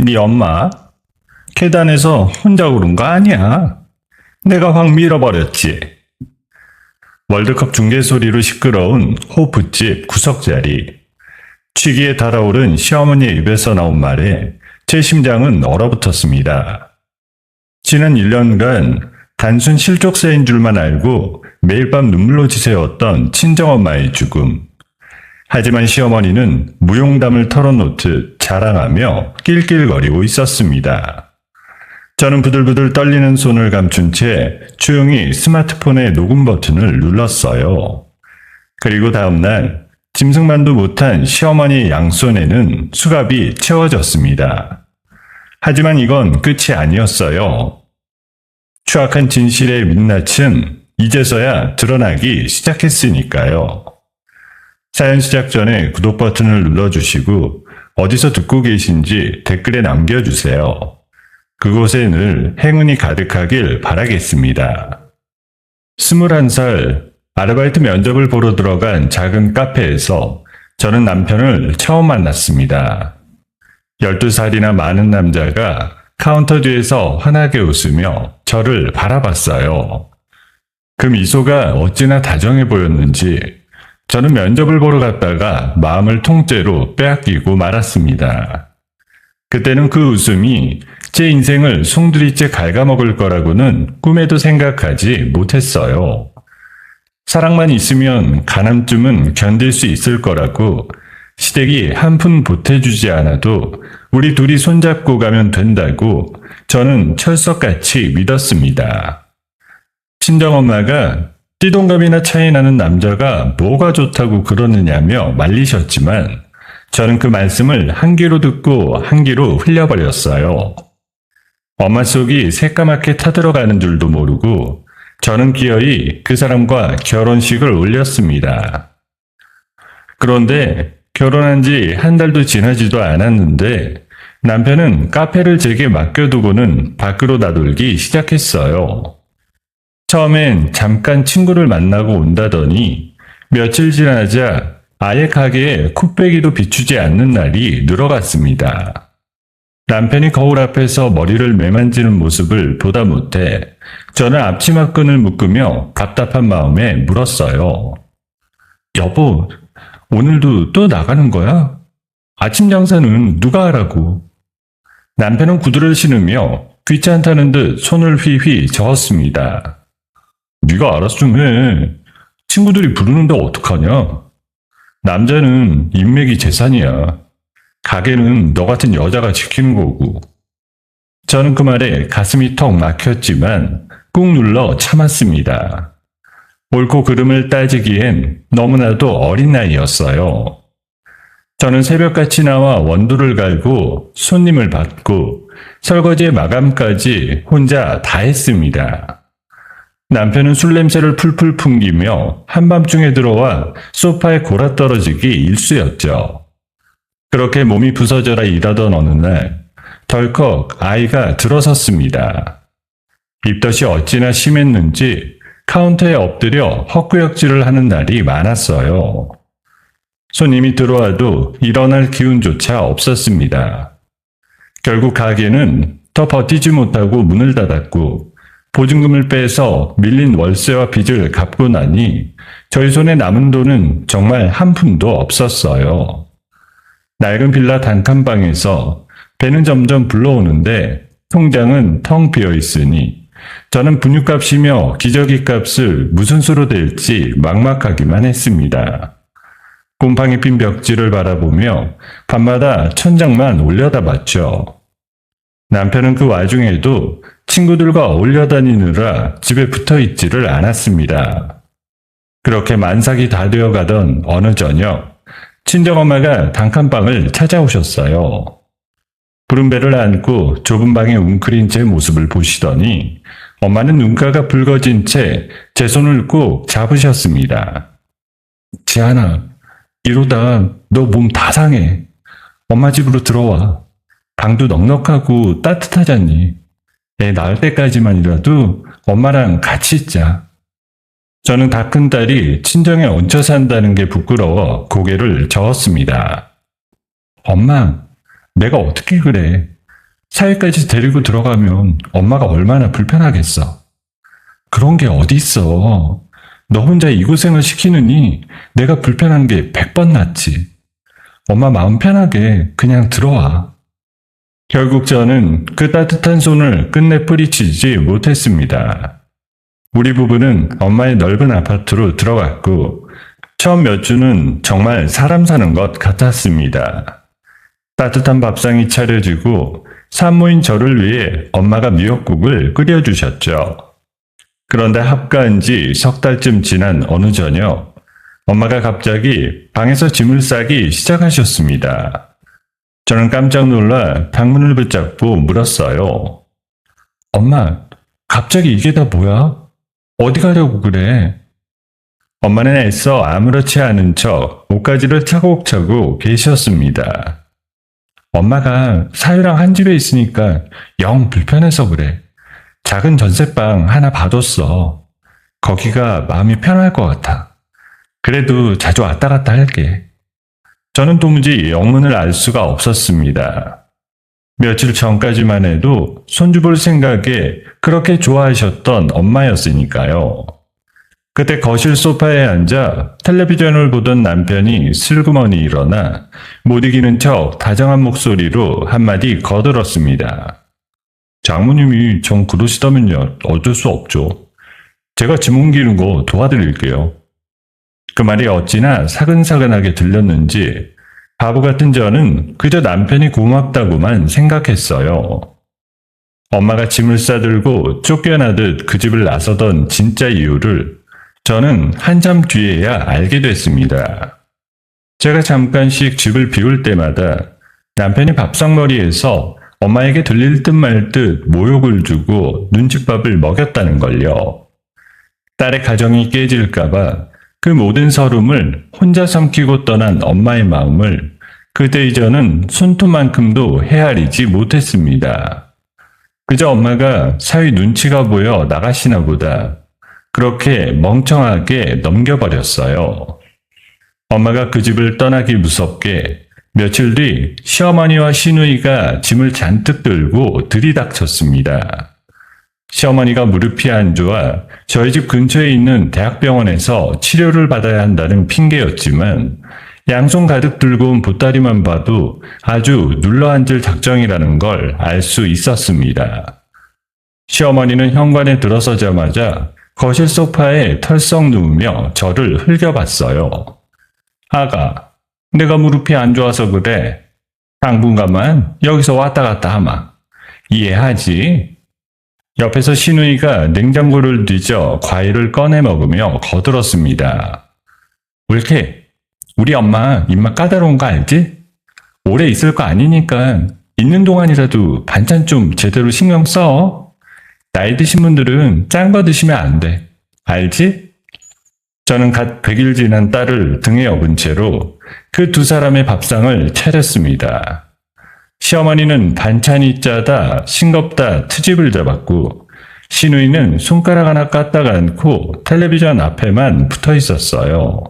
네 엄마? 계단에서 혼자 오른 거 아니야. 내가 확 밀어버렸지. 월드컵 중계 소리로 시끄러운 호프집 구석자리. 취기에 달아오른 시어머니의 입에서 나온 말에 제 심장은 얼어붙었습니다. 지난 1년간 단순 실족사인 줄만 알고 매일 밤 눈물로 지새웠던 친정엄마의 죽음. 하지만 시어머니는 무용담을 털어놓듯 자랑하며 낄낄거리고 있었습니다. 저는 부들부들 떨리는 손을 감춘 채 조용히 스마트폰의 녹음 버튼을 눌렀어요. 그리고 다음날 짐승만도 못한 시어머니의 양손에는 수갑이 채워졌습니다. 하지만 이건 끝이 아니었어요. 추악한 진실의 민낯은 이제서야 드러나기 시작했으니까요. 사연 시작 전에 구독 버튼을 눌러주시고 어디서 듣고 계신지 댓글에 남겨주세요. 그곳에 늘 행운이 가득하길 바라겠습니다. 21살 아르바이트 면접을 보러 들어간 작은 카페에서 저는 남편을 처음 만났습니다. 12살이나 많은 남자가 카운터 뒤에서 환하게 웃으며 저를 바라봤어요. 그 미소가 어찌나 다정해 보였는지 저는 면접을 보러 갔다가 마음을 통째로 빼앗기고 말았습니다. 그때는 그 웃음이 제 인생을 송두리째 갉아먹을 거라고는 꿈에도 생각하지 못했어요. 사랑만 있으면 가남쯤은 견딜 수 있을 거라고, 시댁이 한 푼 보태주지 않아도 우리 둘이 손잡고 가면 된다고 저는 철석같이 믿었습니다. 친정엄마가 띠동갑이나 차이 나는 남자가 뭐가 좋다고 그러느냐며 말리셨지만 저는 그 말씀을 한 귀로 듣고 한 귀로 흘려버렸어요. 엄마 속이 새까맣게 타들어가는 줄도 모르고 저는 기어이 그 사람과 결혼식을 올렸습니다. 그런데 결혼한 지 한 달도 지나지도 않았는데 남편은 카페를 제게 맡겨두고는 밖으로 나돌기 시작했어요. 처음엔 잠깐 친구를 만나고 온다더니 며칠 지나자 아예 가게에 콧배기도 비추지 않는 날이 늘어갔습니다. 남편이 거울 앞에서 머리를 매만지는 모습을 보다 못해 저는 앞치마끈을 묶으며 답답한 마음에 물었어요. 여보, 오늘도 또 나가는 거야? 아침 장사는 누가 하라고? 남편은 구두를 신으며 귀찮다는 듯 손을 휘휘 저었습니다. 네가 알아서 좀 해. 친구들이 부르는데 어떡하냐? 남자는 인맥이 재산이야. 가게는 너 같은 여자가 지키는 거고. 저는 그 말에 가슴이 턱 막혔지만 꾹 눌러 참았습니다. 옳고 그름을 따지기엔 너무나도 어린 나이였어요. 저는 새벽같이 나와 원두를 갈고 손님을 받고 설거지의 마감까지 혼자 다 했습니다. 남편은 술 냄새를 풀풀 풍기며 한밤중에 들어와 소파에 골아떨어지기 일쑤였죠. 그렇게 몸이 부서져라 일하던 어느 날 덜컥 아이가 들어섰습니다. 입덧이 어찌나 심했는지 카운터에 엎드려 헛구역질을 하는 날이 많았어요. 손님이 들어와도 일어날 기운조차 없었습니다. 결국 가게는 더 버티지 못하고 문을 닫았고 보증금을 빼서 밀린 월세와 빚을 갚고 나니 저희 손에 남은 돈은 정말 한 푼도 없었어요. 낡은 빌라 단칸방에서 배는 점점 불러오는데 통장은 텅 비어 있으니 저는 분유값이며 기저귀 값을 무슨 수로 댈지 막막하기만 했습니다. 곰팡이 핀 벽지를 바라보며 밤마다 천장만 올려다봤죠. 남편은 그 와중에도 친구들과 어울려 다니느라 집에 붙어 있지를 않았습니다. 그렇게 만삭이 다 되어가던 어느 저녁, 친정엄마가 단칸방을 찾아오셨어요. 부른 배를 안고 좁은 방에 웅크린 제 모습을 보시더니 엄마는 눈가가 붉어진 채 제 손을 꼭 잡으셨습니다. 지안아, 이러다 너 몸 다 상해. 엄마 집으로 들어와. 방도 넉넉하고 따뜻하잖니. 애 낳을 때까지만이라도 엄마랑 같이 있자. 저는 다 큰 딸이 친정에 얹혀 산다는 게 부끄러워 고개를 저었습니다. 엄마, 내가 어떻게 그래? 사회까지 데리고 들어가면 엄마가 얼마나 불편하겠어. 그런 게 어디 있어. 너 혼자 이 고생을 시키느니 내가 불편한 게 100번 낫지. 엄마 마음 편하게 그냥 들어와. 결국 저는 그 따뜻한 손을 끝내 뿌리치지 못했습니다. 우리 부부는 엄마의 넓은 아파트로 들어갔고 처음 몇 주는 정말 사람 사는 것 같았습니다. 따뜻한 밥상이 차려지고 산모인 저를 위해 엄마가 미역국을 끓여주셨죠. 그런데 합가한 지 석 달쯤 지난 어느 저녁 엄마가 갑자기 방에서 짐을 싸기 시작하셨습니다. 저는 깜짝 놀라 방문을 붙잡고 물었어요. 엄마, 갑자기 이게 다 뭐야? 어디 가려고 그래? 엄마는 애써 아무렇지 않은 척 옷가지를 차곡차곡 계셨습니다. 엄마가 사유랑 한 집에 있으니까 영 불편해서 그래. 작은 전셋방 하나 봐뒀어. 거기가 마음이 편할 것 같아. 그래도 자주 왔다 갔다 할게. 저는 도무지 영문을 알 수가 없었습니다. 며칠 전까지만 해도 손주 볼 생각에 그렇게 좋아하셨던 엄마였으니까요. 그때 거실 소파에 앉아 텔레비전을 보던 남편이 슬그머니 일어나 못 이기는 척 다정한 목소리로 한마디 거들었습니다. 장모님이 정 그러시다면요, 어쩔 수 없죠. 제가 짐 옮기는 거 도와드릴게요. 그 말이 어찌나 사근사근하게 들렸는지 바보 같은 저는 그저 남편이 고맙다고만 생각했어요. 엄마가 짐을 싸들고 쫓겨나듯 그 집을 나서던 진짜 이유를 저는 한참 뒤에야 알게 됐습니다. 제가 잠깐씩 집을 비울 때마다 남편이 밥상머리에서 엄마에게 들릴 듯 말 듯 모욕을 주고 눈칫밥을 먹였다는 걸요. 딸의 가정이 깨질까봐 그 모든 서름을 혼자 삼키고 떠난 엄마의 마음을 그때의 저는 손톱만큼도 헤아리지 못했습니다. 그저 엄마가 사위 눈치가 보여 나가시나 보다 그렇게 멍청하게 넘겨버렸어요. 엄마가 그 집을 떠나기 무섭게 며칠 뒤 시어머니와 시누이가 짐을 잔뜩 들고 들이닥쳤습니다. 시어머니가 무릎이 안 좋아 저희 집 근처에 있는 대학병원에서 치료를 받아야 한다는 핑계였지만 양손 가득 들고 온 보따리만 봐도 아주 눌러앉을 작정이라는 걸 알 수 있었습니다. 시어머니는 현관에 들어서자마자 거실 소파에 털썩 누우며 저를 흘겨봤어요. 아가, 내가 무릎이 안 좋아서 그래. 당분간만 여기서 왔다 갔다 하마. 이해하지? 옆에서 시누이가 냉장고를 뒤져 과일을 꺼내 먹으며 거들었습니다. 울케, 우리 엄마 입맛 까다로운 거 알지? 오래 있을 거 아니니까 있는 동안이라도 반찬 좀 제대로 신경 써. 나이 드신 분들은 짠 거 드시면 안 돼. 알지? 저는 갓 100일 지난 딸을 등에 업은 채로 그 두 사람의 밥상을 차렸습니다. 시어머니는 반찬이 짜다 싱겁다 트집을 잡았고 시누이는 손가락 하나 까딱 않고 텔레비전 앞에만 붙어 있었어요.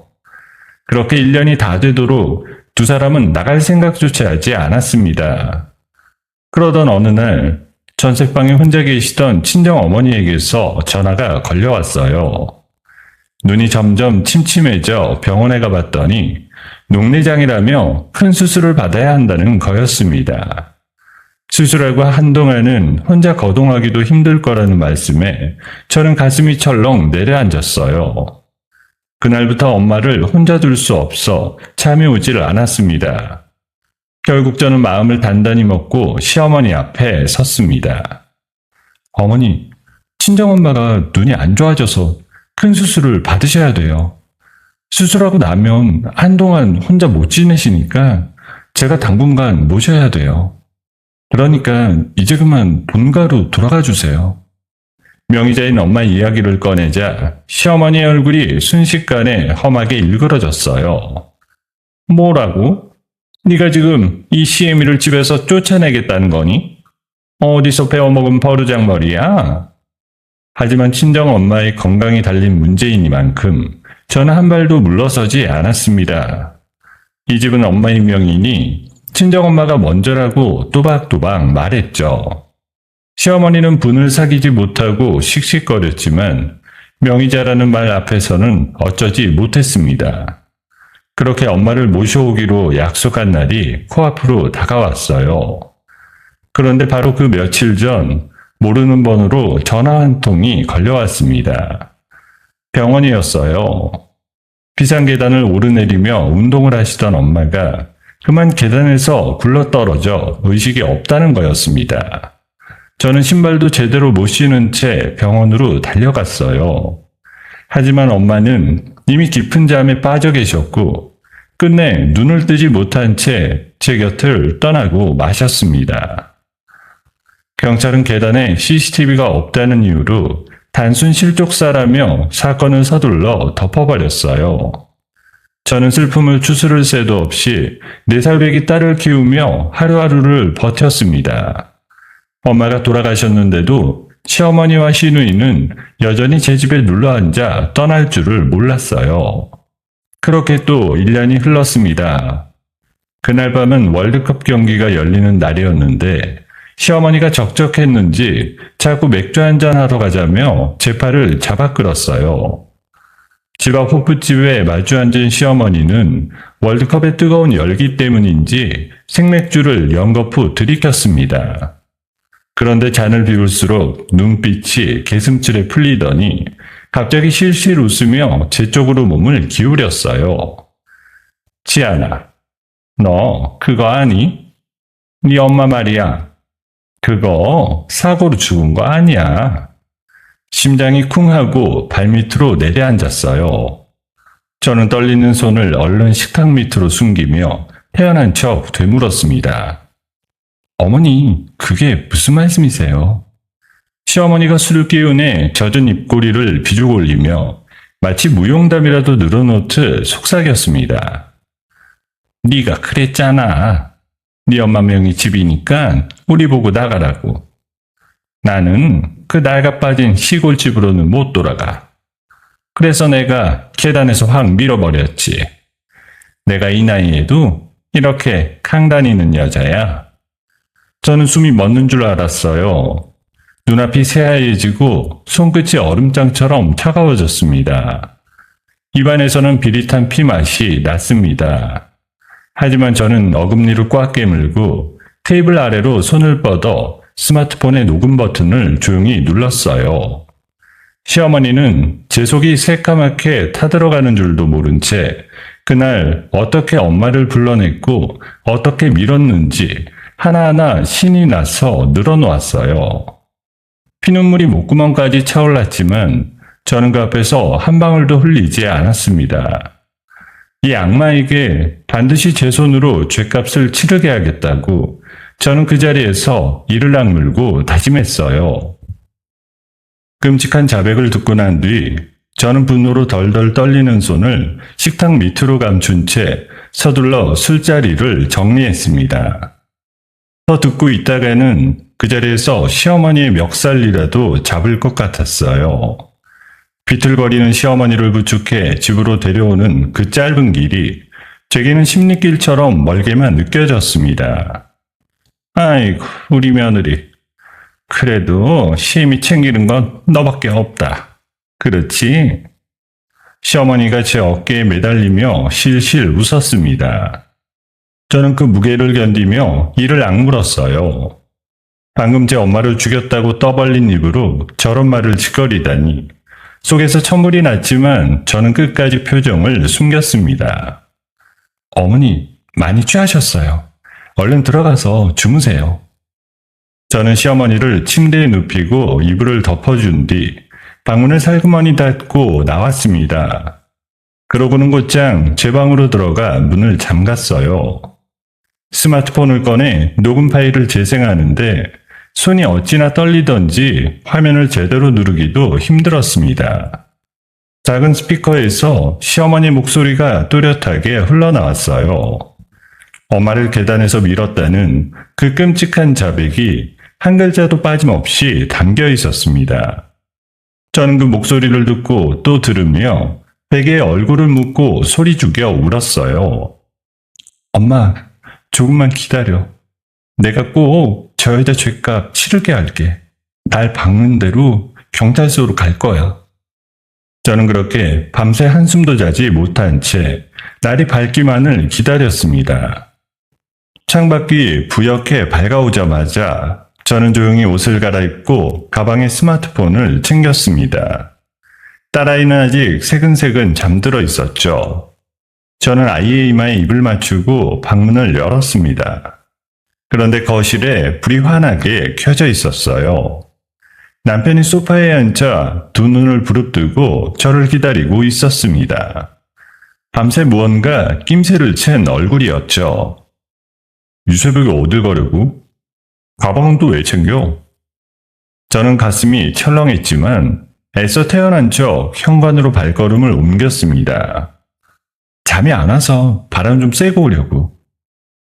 그렇게 1년이 다 되도록 두 사람은 나갈 생각조차 하지 않았습니다. 그러던 어느 날 전셋방에 혼자 계시던 친정어머니에게서 전화가 걸려왔어요. 눈이 점점 침침해져 병원에 가봤더니 녹내장이라며 큰 수술을 받아야 한다는 거였습니다. 수술하고 한동안은 혼자 거동하기도 힘들 거라는 말씀에 저는 가슴이 철렁 내려앉았어요. 그날부터 엄마를 혼자 둘 수 없어 잠이 오질 않았습니다. 결국 저는 마음을 단단히 먹고 시어머니 앞에 섰습니다. 어머니, 친정엄마가 눈이 안 좋아져서 큰 수술을 받으셔야 돼요. 수술하고 나면 한동안 혼자 못 지내시니까 제가 당분간 모셔야 돼요. 그러니까 이제 그만 본가로 돌아가 주세요. 명의자인 엄마 이야기를 꺼내자 시어머니의 얼굴이 순식간에 험하게 일그러졌어요. 뭐라고? 네가 지금 이 시애미를 집에서 쫓아내겠다는 거니? 어디서 배워먹은 버르장머리야? 하지만 친정엄마의 건강이 달린 문제이니만큼 저는 한 발도 물러서지 않았습니다. 이 집은 엄마의 명이니 친정엄마가 먼저라고 또박또박 말했죠. 시어머니는 분을 사귀지 못하고 씩씩거렸지만 명의자라는 말 앞에서는 어쩌지 못했습니다. 그렇게 엄마를 모셔오기로 약속한 날이 코앞으로 다가왔어요. 그런데 바로 그 며칠 전 모르는 번호로 전화 한 통이 걸려왔습니다. 병원이었어요. 비상계단을 오르내리며 운동을 하시던 엄마가 그만 계단에서 굴러떨어져 의식이 없다는 거였습니다. 저는 신발도 제대로 못 신은 채 병원으로 달려갔어요. 하지만 엄마는 이미 깊은 잠에 빠져 계셨고 끝내 눈을 뜨지 못한 채 제 곁을 떠나고 마셨습니다. 경찰은 계단에 CCTV가 없다는 이유로 단순 실족사라며 사건을 서둘러 덮어버렸어요. 저는 슬픔을 추스를 새도 없이 4살배기 딸을 키우며 하루하루를 버텼습니다. 엄마가 돌아가셨는데도 시어머니와 시누이는 여전히 제 집에 눌러앉아 떠날 줄을 몰랐어요. 그렇게 또 1년이 흘렀습니다. 그날 밤은 월드컵 경기가 열리는 날이었는데 시어머니가 적적했는지 자꾸 맥주 한잔 하러 가자며 제 팔을 잡아 끌었어요. 집 앞 호프집에 마주 앉은 시어머니는 월드컵의 뜨거운 열기 때문인지 생맥주를 연거푸 들이켰습니다. 그런데 잔을 비울수록 눈빛이 개슴츠레 풀리더니 갑자기 실실 웃으며 제 쪽으로 몸을 기울였어요. 지안아, 너 그거 아니? 네 엄마 말이야. 그거 사고로 죽은 거 아니야. 심장이 쿵 하고 발밑으로 내려앉았어요. 저는 떨리는 손을 얼른 식탁 밑으로 숨기며 태연한 척 되물었습니다. 어머니, 그게 무슨 말씀이세요? 시어머니가 술을 끼우내 젖은 입꼬리를 비죽 올리며 마치 무용담이라도 늘어놓듯 속삭였습니다. 네가 그랬잖아. 네 엄마 명의 집이니까 우리 보고 나가라고. 나는 그 낡아 빠진 시골집으로는 못 돌아가. 그래서 내가 계단에서 확 밀어버렸지. 내가 이 나이에도 이렇게 강다니는 여자야. 저는 숨이 멎는 줄 알았어요. 눈앞이 새하얘지고 손끝이 얼음장처럼 차가워졌습니다. 입안에서는 비릿한 피맛이 났습니다. 하지만 저는 어금니를 꽉 깨물고 테이블 아래로 손을 뻗어 스마트폰의 녹음 버튼을 조용히 눌렀어요. 시어머니는 제 속이 새까맣게 타들어가는 줄도 모른 채 그날 어떻게 엄마를 불러냈고 어떻게 밀었는지 하나하나 신이 나서 늘어놓았어요. 피눈물이 목구멍까지 차올랐지만 저는 그 앞에서 한 방울도 흘리지 않았습니다. 이 악마에게 반드시 제 손으로 죗값을 치르게 하겠다고 저는 그 자리에서 이를 악물고 다짐했어요. 끔찍한 자백을 듣고 난 뒤 저는 분노로 덜덜 떨리는 손을 식탁 밑으로 감춘 채 서둘러 술자리를 정리했습니다. 더 듣고 있다가는 그 자리에서 시어머니의 멱살이라도 잡을 것 같았어요. 비틀거리는 시어머니를 부축해 집으로 데려오는 그 짧은 길이 제게는 십리길처럼 멀게만 느껴졌습니다. 아이고, 우리 며느리. 그래도 시임이 챙기는 건 너밖에 없다. 그렇지? 시어머니가 제 어깨에 매달리며 실실 웃었습니다. 저는 그 무게를 견디며 이를 악물었어요. 방금 제 엄마를 죽였다고 떠벌린 입으로 저런 말을 짓거리다니. 속에서 천불이 났지만 저는 끝까지 표정을 숨겼습니다. 어머니, 많이 취하셨어요. 얼른 들어가서 주무세요. 저는 시어머니를 침대에 눕히고 이불을 덮어준 뒤 방문을 살그머니 닫고 나왔습니다. 그러고는 곧장 제 방으로 들어가 문을 잠갔어요. 스마트폰을 꺼내 녹음 파일을 재생하는데 손이 어찌나 떨리던지 화면을 제대로 누르기도 힘들었습니다. 작은 스피커에서 시어머니 목소리가 또렷하게 흘러나왔어요. 엄마를 계단에서 밀었다는 그 끔찍한 자백이 한 글자도 빠짐없이 담겨 있었습니다. 저는 그 목소리를 듣고 또 들으며 베개에 얼굴을 묻고 소리 죽여 울었어요. 엄마, 조금만 기다려. 내가 꼭 저 여자 죗값 치르게 할게. 날 박는 대로 경찰서로 갈 거야. 저는 그렇게 밤새 한숨도 자지 못한 채 날이 밝기만을 기다렸습니다. 창밖이 부옇게 밝아오자마자 저는 조용히 옷을 갈아입고 가방에 스마트폰을 챙겼습니다. 딸아이는 아직 새근새근 잠들어 있었죠. 저는 아이의 이마에 입을 맞추고 방문을 열었습니다. 그런데 거실에 불이 환하게 켜져 있었어요. 남편이 소파에 앉아 두 눈을 부릅뜨고 저를 기다리고 있었습니다. 밤새 무언가 낌새를 챈 얼굴이었죠. 이 새벽에 어딜 가려고? 가방은 또 왜 챙겨? 저는 가슴이 철렁했지만 애써 태어난 척 현관으로 발걸음을 옮겼습니다. 잠이 안 와서 바람 좀 쐬고 오려고.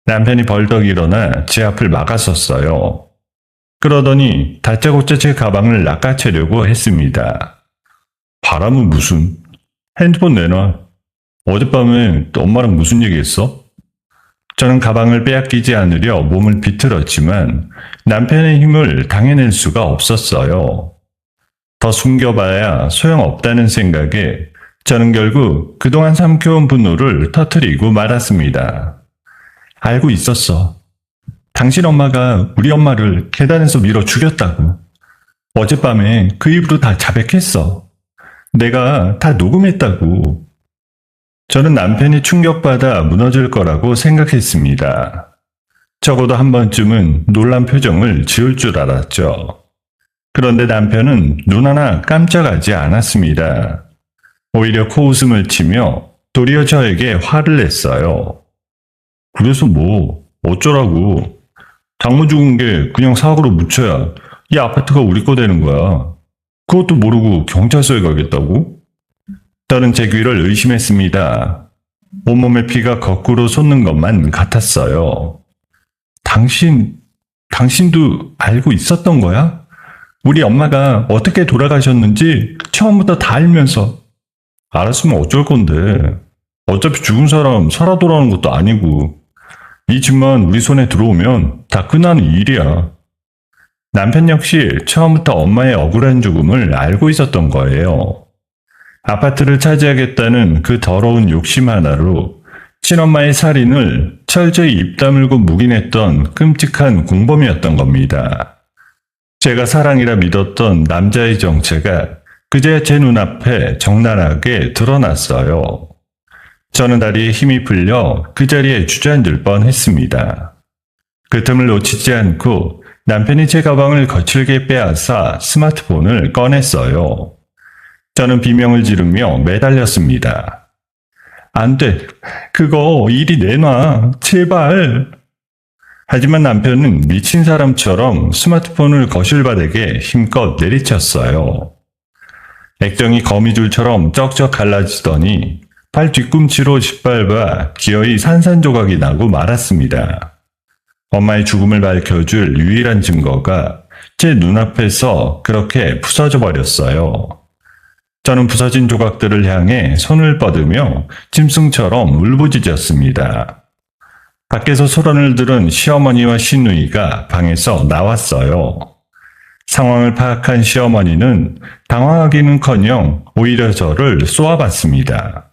남편이 벌떡 일어나 제 앞을 막았었어요. 그러더니 다짜고짜 제 가방을 낚아채려고 했습니다. 바람은 무슨? 핸드폰 내놔. 어젯밤에 엄마랑 무슨 얘기했어? 저는 가방을 빼앗기지 않으려 몸을 비틀었지만 남편의 힘을 당해낼 수가 없었어요. 더 숨겨봐야 소용없다는 생각에 저는 결국 그동안 삼켜온 분노를 터뜨리고 말았습니다. 알고 있었어. 당신 엄마가 우리 엄마를 계단에서 밀어 죽였다고. 어젯밤에 그 입으로 다 자백했어. 내가 다 녹음했다고. 저는 남편이 충격받아 무너질 거라고 생각했습니다. 적어도 한 번쯤은 놀란 표정을 지을 줄 알았죠. 그런데 남편은 눈 하나 깜짝하지 않았습니다. 오히려 코웃음을 치며 도리어 저에게 화를 냈어요. 그래서 뭐 어쩌라고. 장모 죽은 게 그냥 사고로 묻혀야 이 아파트가 우리 거 되는 거야. 그것도 모르고 경찰서에 가겠다고? 딸은 제 귀를 의심했습니다. 온몸에 피가 거꾸로 솟는 것만 같았어요. 당신도 알고 있었던 거야? 우리 엄마가 어떻게 돌아가셨는지 처음부터 다 알면서. 알았으면 어쩔 건데. 어차피 죽은 사람 살아 돌아오는 것도 아니고. 이 집만 우리 손에 들어오면 다 끝나는 일이야. 남편 역시 처음부터 엄마의 억울한 죽음을 알고 있었던 거예요. 아파트를 차지하겠다는 그 더러운 욕심 하나로 친엄마의 살인을 철저히 입 다물고 묵인했던 끔찍한 공범이었던 겁니다. 제가 사랑이라 믿었던 남자의 정체가 그제야 제 눈앞에 적나라하게 드러났어요. 저는 다리에 힘이 풀려 그 자리에 주저앉을 뻔했습니다. 그 틈을 놓치지 않고 남편이 제 가방을 거칠게 빼앗아 스마트폰을 꺼냈어요. 저는 비명을 지르며 매달렸습니다. 안 돼. 그거 이리 내놔. 제발. 하지만 남편은 미친 사람처럼 스마트폰을 거실 바닥에 힘껏 내리쳤어요. 액정이 거미줄처럼 쩍쩍 갈라지더니 발 뒤꿈치로 짓밟아 기어이 산산조각이 나고 말았습니다. 엄마의 죽음을 밝혀줄 유일한 증거가 제 눈앞에서 그렇게 부서져 버렸어요. 저는 부서진 조각들을 향해 손을 뻗으며 짐승처럼 울부짖었습니다. 밖에서 소란을 들은 시어머니와 시누이가 방에서 나왔어요. 상황을 파악한 시어머니는 당황하기는커녕 오히려 저를 쏘아봤습니다.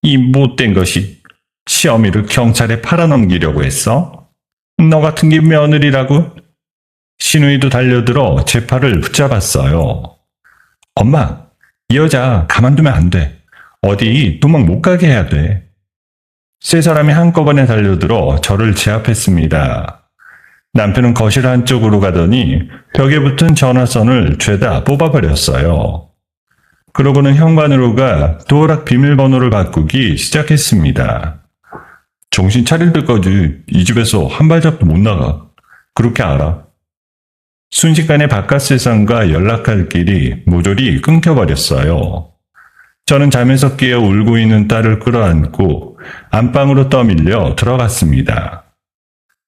이 못된 것이 시어미를 경찰에 팔아넘기려고 했어? 너 같은 게 며느리라고? 시누이도 달려들어 제 팔을 붙잡았어요. 엄마, 이 여자 가만두면 안 돼. 어디 도망 못 가게 해야 돼. 세 사람이 한꺼번에 달려들어 저를 제압했습니다. 남편은 거실 한쪽으로 가더니 벽에 붙은 전화선을 죄다 뽑아버렸어요. 그러고는 현관으로 가 도어락 비밀번호를 바꾸기 시작했습니다. 정신 차릴 때까지 이 집에서 한 발짝도 못 나가. 그렇게 알아. 순식간에 바깥 세상과 연락할 길이 모조리 끊겨버렸어요. 저는 잠에서 깨어 울고 있는 딸을 끌어안고 안방으로 떠밀려 들어갔습니다.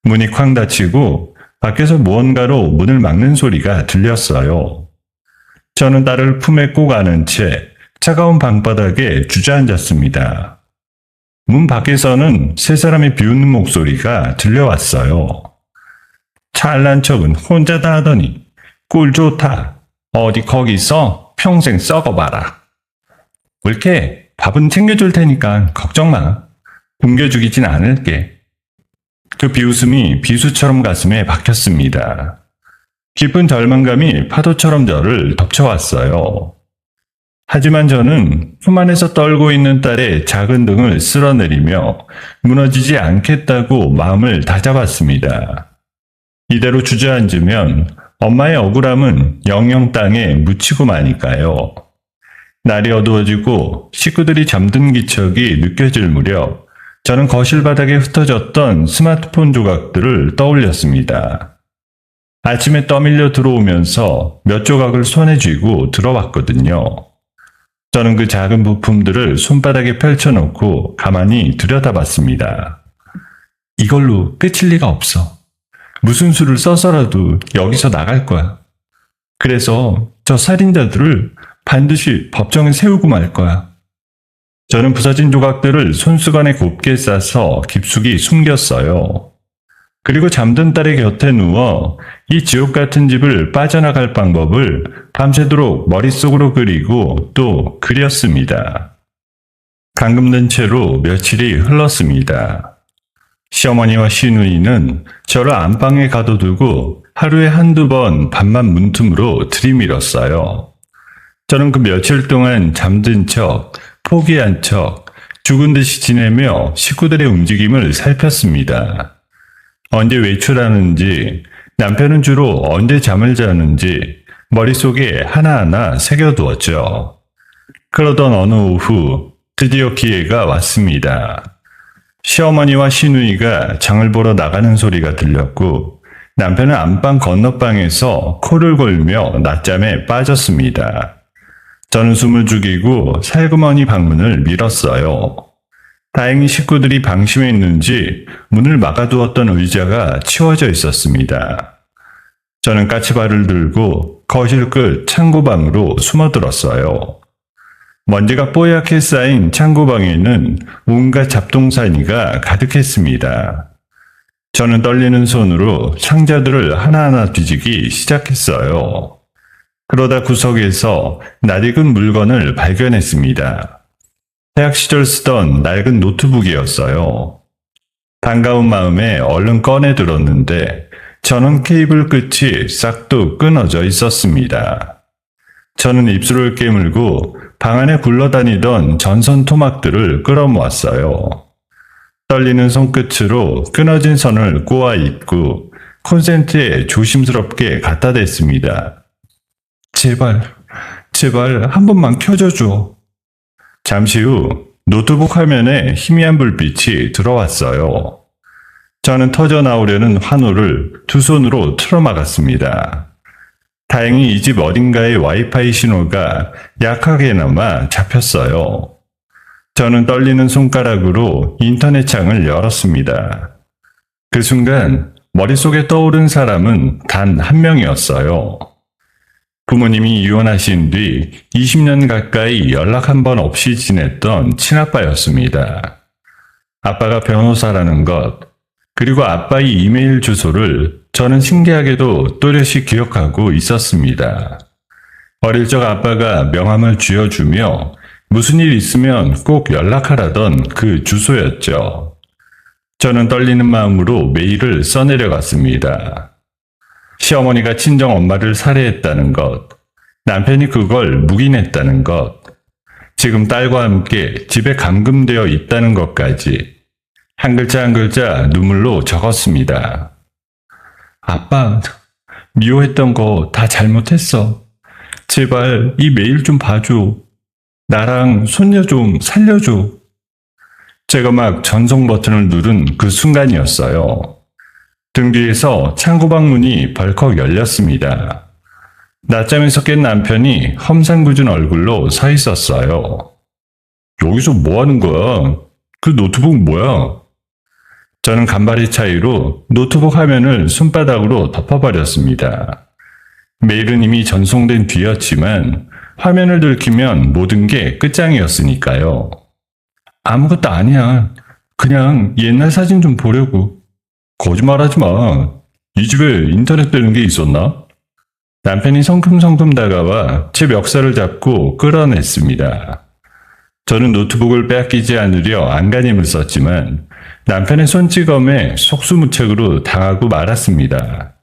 문이 쾅 닫히고 밖에서 무언가로 문을 막는 소리가 들렸어요. 저는 딸을 품에 꼭 안은 채 차가운 방바닥에 주저앉았습니다. 문 밖에서는 세 사람이 비웃는 목소리가 들려왔어요. 잘난 척은 혼자 다 하더니 꿀 좋다. 어디 거기서 평생 썩어봐라. 옳게 밥은 챙겨줄 테니까 걱정 마. 굶겨 죽이진 않을게. 그 비웃음이 비수처럼 가슴에 박혔습니다. 깊은 절망감이 파도처럼 저를 덮쳐왔어요. 하지만 저는 품 안에서 떨고 있는 딸의 작은 등을 쓸어내리며 무너지지 않겠다고 마음을 다잡았습니다. 이대로 주저앉으면 엄마의 억울함은 영영 땅에 묻히고 마니까요. 날이 어두워지고 식구들이 잠든 기척이 느껴질 무렵 저는 거실 바닥에 흩어졌던 스마트폰 조각들을 떠올렸습니다. 아침에 떠밀려 들어오면서 몇 조각을 손에 쥐고 들어왔거든요. 저는 그 작은 부품들을 손바닥에 펼쳐놓고 가만히 들여다봤습니다. 이걸로 끝일 리가 없어. 무슨 수를 써서라도 여기서 나갈 거야. 그래서 저 살인자들을 반드시 법정에 세우고 말 거야. 저는 부서진 조각들을 손수건에 곱게 싸서 깊숙이 숨겼어요. 그리고 잠든 딸의 곁에 누워 이 지옥 같은 집을 빠져나갈 방법을 밤새도록 머릿속으로 그리고 또 그렸습니다. 감금된 채로 며칠이 흘렀습니다. 시어머니와 시누이는 저를 안방에 가둬두고 하루에 한두 번 밤만 문틈으로 들이밀었어요. 저는 그 며칠 동안 잠든 척, 포기한 척, 죽은 듯이 지내며 식구들의 움직임을 살폈습니다. 언제 외출하는지, 남편은 주로 언제 잠을 자는지 머릿속에 하나하나 새겨두었죠. 그러던 어느 오후 드디어 기회가 왔습니다. 시어머니와 시누이가 장을 보러 나가는 소리가 들렸고 남편은 안방 건너방에서 코를 골며 낮잠에 빠졌습니다. 저는 숨을 죽이고 살그머니 방문을 밀었어요. 다행히 식구들이 방심했는지 문을 막아두었던 의자가 치워져 있었습니다. 저는 까치발을 들고 거실 끝 창고방으로 숨어들었어요. 먼지가 뽀얗게 쌓인 창고방에는 온갖 잡동사니가 가득했습니다. 저는 떨리는 손으로 상자들을 하나하나 뒤지기 시작했어요. 그러다 구석에서 낯익은 물건을 발견했습니다. 대학 시절 쓰던 낡은 노트북이었어요. 반가운 마음에 얼른 꺼내 들었는데 저는 케이블 끝이 싹둑 끊어져 있었습니다. 저는 입술을 깨물고 방 안에 굴러다니던 전선 토막들을 끌어모았어요. 떨리는 손끝으로 끊어진 선을 꼬아 입고 콘센트에 조심스럽게 갖다 댔습니다. 제발 한 번만 켜줘줘. 잠시 후 노트북 화면에 희미한 불빛이 들어왔어요. 저는 터져 나오려는 환호를 두 손으로 틀어막았습니다. 다행히 이 집 어딘가에 와이파이 신호가 약하게나마 잡혔어요. 저는 떨리는 손가락으로 인터넷 창을 열었습니다. 그 순간 머릿속에 떠오른 사람은 단 한 명이었어요. 부모님이 이혼하신 뒤 20년 가까이 연락 한 번 없이 지냈던 친아빠였습니다. 아빠가 변호사라는 것, 그리고 아빠의 이메일 주소를 저는 신기하게도 또렷이 기억하고 있었습니다. 어릴 적 아빠가 명함을 쥐어주며 무슨 일 있으면 꼭 연락하라던 그 주소였죠. 저는 떨리는 마음으로 메일을 써내려갔습니다. 시어머니가 친정 엄마를 살해했다는 것, 남편이 그걸 묵인했다는 것, 지금 딸과 함께 집에 감금되어 있다는 것까지 한 글자 한 글자 눈물로 적었습니다. 아빠, 미워했던 거 다 잘못했어. 제발 이 메일 좀 봐줘. 나랑 손녀 좀 살려줘. 제가 막 전송 버튼을 누른 그 순간이었어요. 등 뒤에서 창고방 문이 벌컥 열렸습니다. 낮잠에서 깬 남편이 험상궂은 얼굴로 서 있었어요. 여기서 뭐 하는 거야? 그 노트북 뭐야? 저는 간발의 차이로 노트북 화면을 손바닥으로 덮어버렸습니다. 메일은 이미 전송된 뒤였지만 화면을 들키면 모든 게 끝장이었으니까요. 아무것도 아니야. 그냥 옛날 사진 좀 보려고. 거짓말하지 마. 이 집에 인터넷 되는 게 있었나? 남편이 성큼성큼 다가와 제 멱살을 잡고 끌어냈습니다. 저는 노트북을 빼앗기지 않으려 안간힘을 썼지만 남편의 손찌검에 속수무책으로 당하고 말았습니다.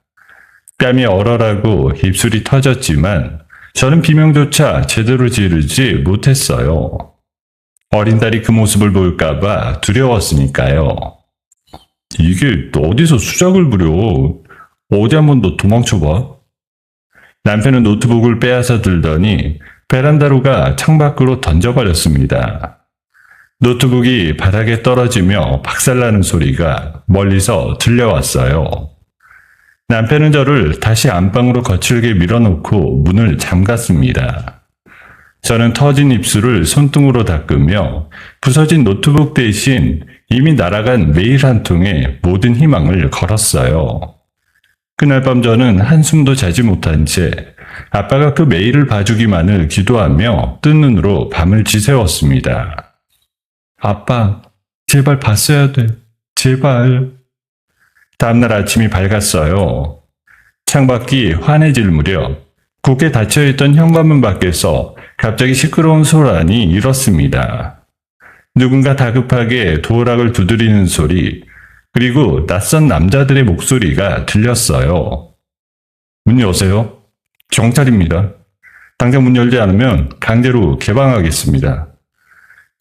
뺨이 얼얼하고 입술이 터졌지만 저는 비명조차 제대로 지르지 못했어요. 어린 딸이 그 모습을 볼까봐 두려웠으니까요. 이게 어디서 수작을 부려? 어디 한번 더 도망쳐봐. 남편은 노트북을 빼앗아 들더니 베란다로가 창밖으로 던져버렸습니다. 노트북이 바닥에 떨어지며 박살나는 소리가 멀리서 들려왔어요. 남편은 저를 다시 안방으로 거칠게 밀어놓고 문을 잠갔습니다. 저는 터진 입술을 손등으로 닦으며 부서진 노트북 대신 이미 날아간 메일 한 통에 모든 희망을 걸었어요. 그날 밤 저는 한숨도 자지 못한 채 아빠가 그 메일을 봐주기만을 기도하며 뜬 눈으로 밤을 지새웠습니다. 아빠, 제발 봤어야 돼. 제발. 다음날 아침이 밝았어요. 창밖이 환해질 무렵 굳게 닫혀있던 현관문 밖에서 갑자기 시끄러운 소란이 일었습니다. 누군가 다급하게 도어락을 두드리는 소리, 그리고 낯선 남자들의 목소리가 들렸어요. 문 여세요. 경찰입니다. 당장 문 열지 않으면 강제로 개방하겠습니다.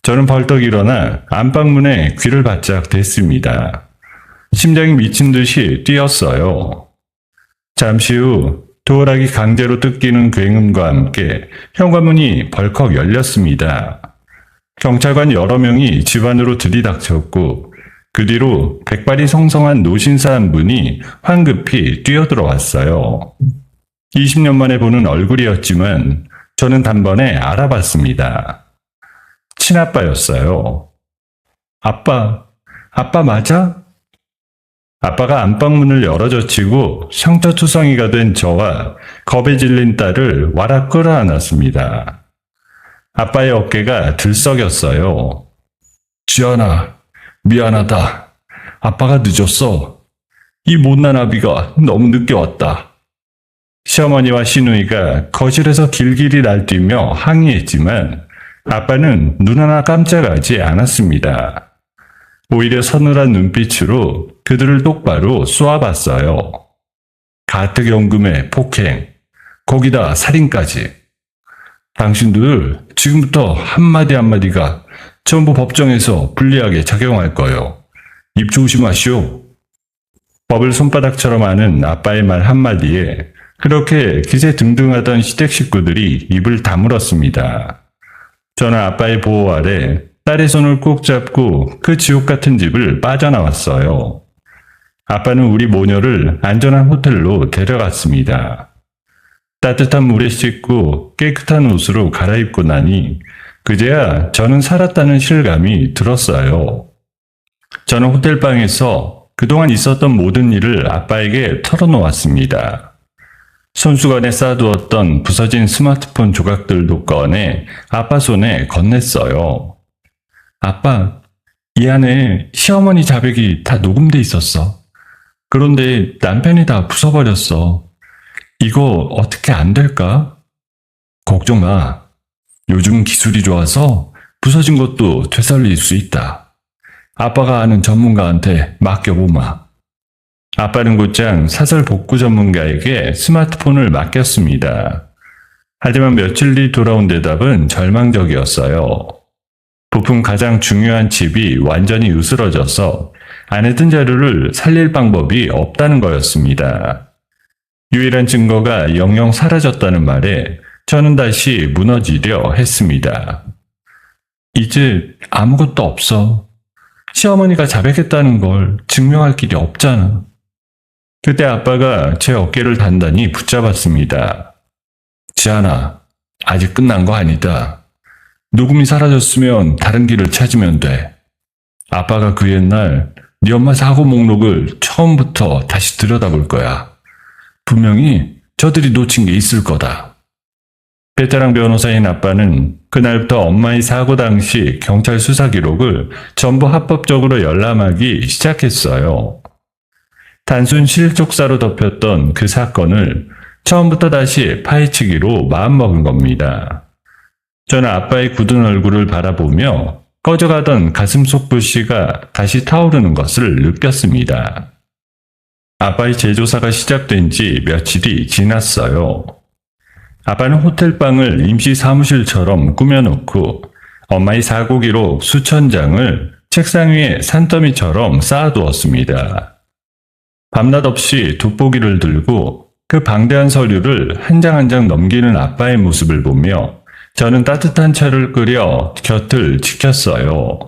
저는 벌떡 일어나 안방문에 귀를 바짝 댔습니다. 심장이 미친 듯이 뛰었어요. 잠시 후 도어락이 강제로 뜯기는 굉음과 함께 현관문이 벌컥 열렸습니다. 경찰관 여러 명이 집 안으로 들이닥쳤고 그 뒤로 백발이 성성한 노신사 한 분이 황급히 뛰어들어왔어요. 20년 만에 보는 얼굴이었지만 저는 단번에 알아봤습니다. 친아빠였어요. 아빠 맞아? 아빠가 안방문을 열어젖히고 상처투성이가 된 저와 겁에 질린 딸을 와락 끌어안았습니다. 아빠의 어깨가 들썩였어요. 지안아, 미안하다. 아빠가 늦었어. 이 못난 아비가 너무 늦게 왔다. 시어머니와 시누이가 거실에서 길길이 날뛰며 항의했지만 아빠는 눈 하나 깜짝하지 않았습니다. 오히려 서늘한 눈빛으로 그들을 똑바로 쏘아봤어요. 가택연금에 폭행, 거기다 살인까지. 당신들 지금부터 한마디 한마디가 전부 법정에서 불리하게 작용할 거요. 입 조심하시오. 법을 손바닥처럼 아는 아빠의 말 한마디에 그렇게 기세등등하던 시댁 식구들이 입을 다물었습니다. 저는 아빠의 보호 아래 딸의 손을 꼭 잡고 그 지옥 같은 집을 빠져나왔어요. 아빠는 우리 모녀를 안전한 호텔로 데려갔습니다. 따뜻한 물에 씻고 깨끗한 옷으로 갈아입고 나니 그제야 저는 살았다는 실감이 들었어요. 저는 호텔방에서 그동안 있었던 모든 일을 아빠에게 털어놓았습니다. 손수건에 쌓아두었던 부서진 스마트폰 조각들도 꺼내 아빠 손에 건넸어요. 아빠, 이 안에 시어머니 자백이 다 녹음돼 있었어. 그런데 남편이 다 부숴버렸어. 이거 어떻게 안 될까? 걱정 마. 요즘 기술이 좋아서 부서진 것도 되살릴 수 있다. 아빠가 아는 전문가한테 맡겨보마. 아빠는 곧장 사설 복구 전문가에게 스마트폰을 맡겼습니다. 하지만 며칠 뒤 돌아온 대답은 절망적이었어요. 부품 가장 중요한 칩이 완전히 으스러져서 안에 든 자료를 살릴 방법이 없다는 거였습니다. 유일한 증거가 영영 사라졌다는 말에 저는 다시 무너지려 했습니다. 이제 아무것도 없어. 시어머니가 자백했다는 걸 증명할 길이 없잖아. 그때 아빠가 제 어깨를 단단히 붙잡았습니다. 지안아, 아직 끝난 거 아니다. 녹음이 사라졌으면 다른 길을 찾으면 돼. 아빠가 그 옛날 네 엄마 사고 목록을 처음부터 다시 들여다볼 거야. 분명히 저들이 놓친 게 있을 거다. 베테랑 변호사인 아빠는 그날부터 엄마의 사고 당시 경찰 수사 기록을 전부 합법적으로 열람하기 시작했어요. 단순 실족사로 덮였던 그 사건을 처음부터 다시 파헤치기로 마음먹은 겁니다. 저는 아빠의 굳은 얼굴을 바라보며 꺼져가던 가슴속 불씨가 다시 타오르는 것을 느꼈습니다. 아빠의 재조사가 시작된 지 며칠이 지났어요. 아빠는 호텔방을 임시 사무실처럼 꾸며놓고 엄마의 사고 기록 수천 장을 책상 위에 산더미처럼 쌓아두었습니다. 밤낮 없이 돋보기를 들고 그 방대한 서류를 한 장 한 장 넘기는 아빠의 모습을 보며 저는 따뜻한 차를 끓여 곁을 지켰어요.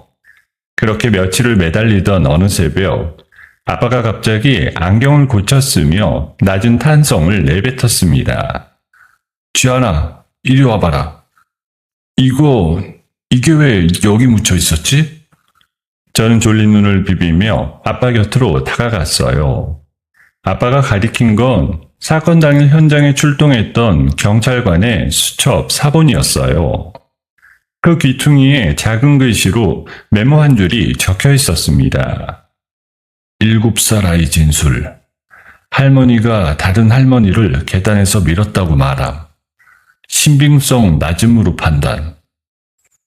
그렇게 며칠을 매달리던 어느 새벽, 아빠가 갑자기 안경을 고쳤으며 낮은 탄성을 내뱉었습니다. 지안아, 이리 와봐라. 이게 왜 여기 묻혀 있었지? 저는 졸린 눈을 비비며 아빠 곁으로 다가갔어요. 아빠가 가리킨 건 사건 당일 현장에 출동했던 경찰관의 수첩 사본이었어요. 그 귀퉁이에 작은 글씨로 메모 한 줄이 적혀 있었습니다. 7살 아이 진술. 할머니가 다른 할머니를 계단에서 밀었다고 말함. 신빙성 낮음으로 판단.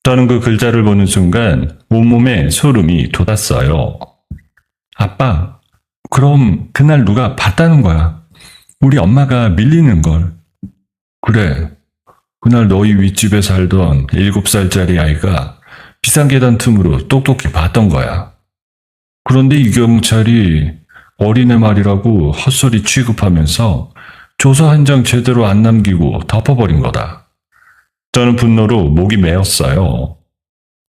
저는 그 글자를 보는 순간 온몸에 소름이 돋았어요. 아빠, 그럼 그날 누가 봤다는 거야? 우리 엄마가 밀리는 걸. 그래, 그날 너희 윗집에 살던 7살짜리 아이가 비상계단 틈으로 똑똑히 봤던 거야. 그런데 이 경찰이 어린애 말이라고 헛소리 취급하면서 조서 한 장 제대로 안 남기고 덮어버린 거다. 저는 분노로 목이 메었어요.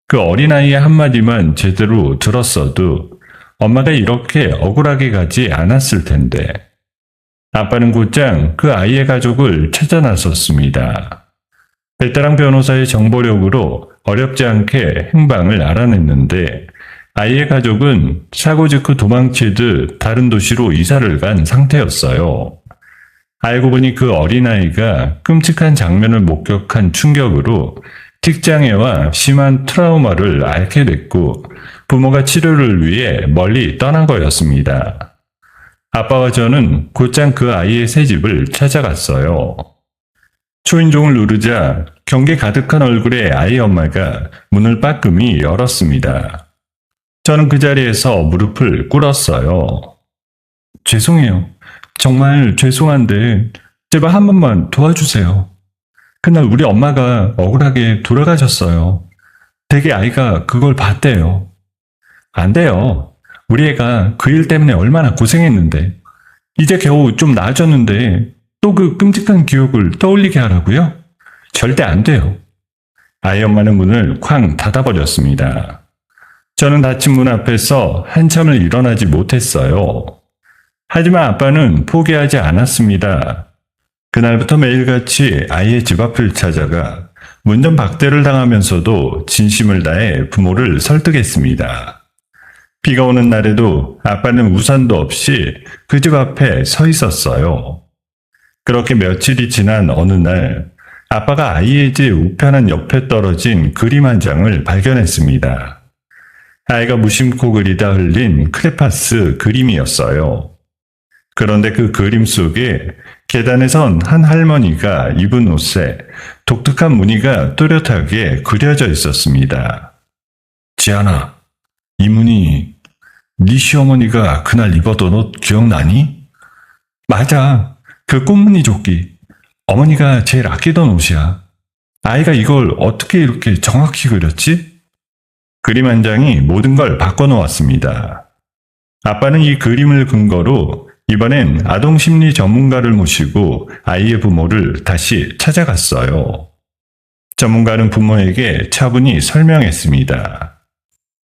그 어린아이의 한마디만 제대로 들었어도 엄마가 이렇게 억울하게 가지 않았을 텐데. 아빠는 곧장 그 아이의 가족을 찾아 나섰습니다. 베테랑 변호사의 정보력으로 어렵지 않게 행방을 알아냈는데 아이의 가족은 사고 직후 도망치듯 다른 도시로 이사를 간 상태였어요. 알고 보니 그 어린아이가 끔찍한 장면을 목격한 충격으로 틱장애와 심한 트라우마를 앓게 됐고 부모가 치료를 위해 멀리 떠난 거였습니다. 아빠와 저는 곧장 그 아이의 새집을 찾아갔어요. 초인종을 누르자 경계 가득한 얼굴의 아이 엄마가 문을 빠끔히 열었습니다. 저는 그 자리에서 무릎을 꿇었어요. 죄송해요. 정말 죄송한데 제발 한 번만 도와주세요. 그날 우리 엄마가 억울하게 돌아가셨어요. 되게 아이가 그걸 봤대요. 안 돼요. 우리 애가 그 일 때문에 얼마나 고생했는데 이제 겨우 좀 나아졌는데 또 그 끔찍한 기억을 떠올리게 하라고요? 절대 안 돼요. 아이 엄마는 문을 쾅 닫아버렸습니다. 저는 닫힌 문 앞에서 한참을 일어나지 못했어요. 하지만 아빠는 포기하지 않았습니다. 그날부터 매일같이 아이의 집 앞을 찾아가 문전박대를 당하면서도 진심을 다해 부모를 설득했습니다. 비가 오는 날에도 아빠는 우산도 없이 그 집 앞에 서 있었어요. 그렇게 며칠이 지난 어느 날 아빠가 아이의 집 우편한 옆에 떨어진 그림 한 장을 발견했습니다. 아이가 무심코 그리다 흘린 크레파스 그림이었어요. 그런데 그 그림 속에 계단에선 한 할머니가 입은 옷에 독특한 무늬가 또렷하게 그려져 있었습니다. 지안아, 이 무늬 네 시어머니가 그날 입었던 옷 기억나니? 맞아, 그 꽃무늬 조끼. 어머니가 제일 아끼던 옷이야. 아이가 이걸 어떻게 이렇게 정확히 그렸지? 그림 한 장이 모든 걸 바꿔놓았습니다. 아빠는 이 그림을 근거로 이번엔 아동심리 전문가를 모시고 아이의 부모를 다시 찾아갔어요. 전문가는 부모에게 차분히 설명했습니다.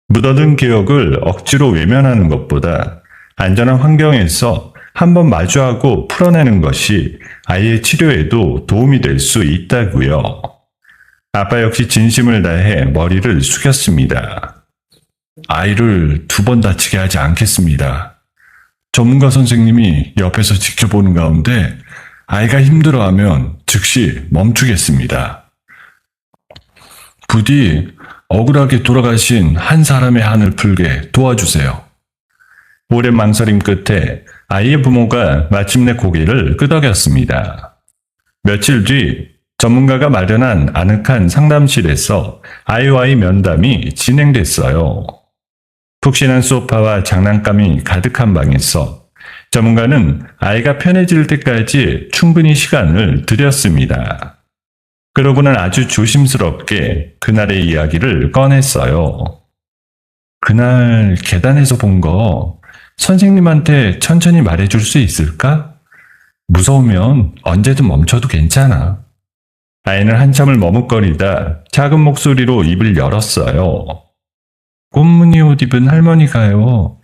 묻어든 기억을 억지로 외면하는 것보다 안전한 환경에서 한번 마주하고 풀어내는 것이 아이의 치료에도 도움이 될 수 있다고요. 아빠 역시 진심을 다해 머리를 숙였습니다. 아이를 2번 다치게 하지 않겠습니다. 전문가 선생님이 옆에서 지켜보는 가운데 아이가 힘들어하면 즉시 멈추겠습니다. 부디 억울하게 돌아가신 한 사람의 한을 풀게 도와주세요. 오랜 망설임 끝에 아이의 부모가 마침내 고개를 끄덕였습니다. 며칠 뒤 전문가가 마련한 아늑한 상담실에서 아이와의 면담이 진행됐어요. 푹신한 소파와 장난감이 가득한 방에서 전문가는 아이가 편해질 때까지 충분히 시간을 들였습니다. 그러고는 아주 조심스럽게 그날의 이야기를 꺼냈어요. 그날 계단에서 본 거 선생님한테 천천히 말해줄 수 있을까? 무서우면 언제든 멈춰도 괜찮아. 아이는 한참을 머뭇거리다 작은 목소리로 입을 열었어요. 꽃무늬 옷 입은 할머니가요.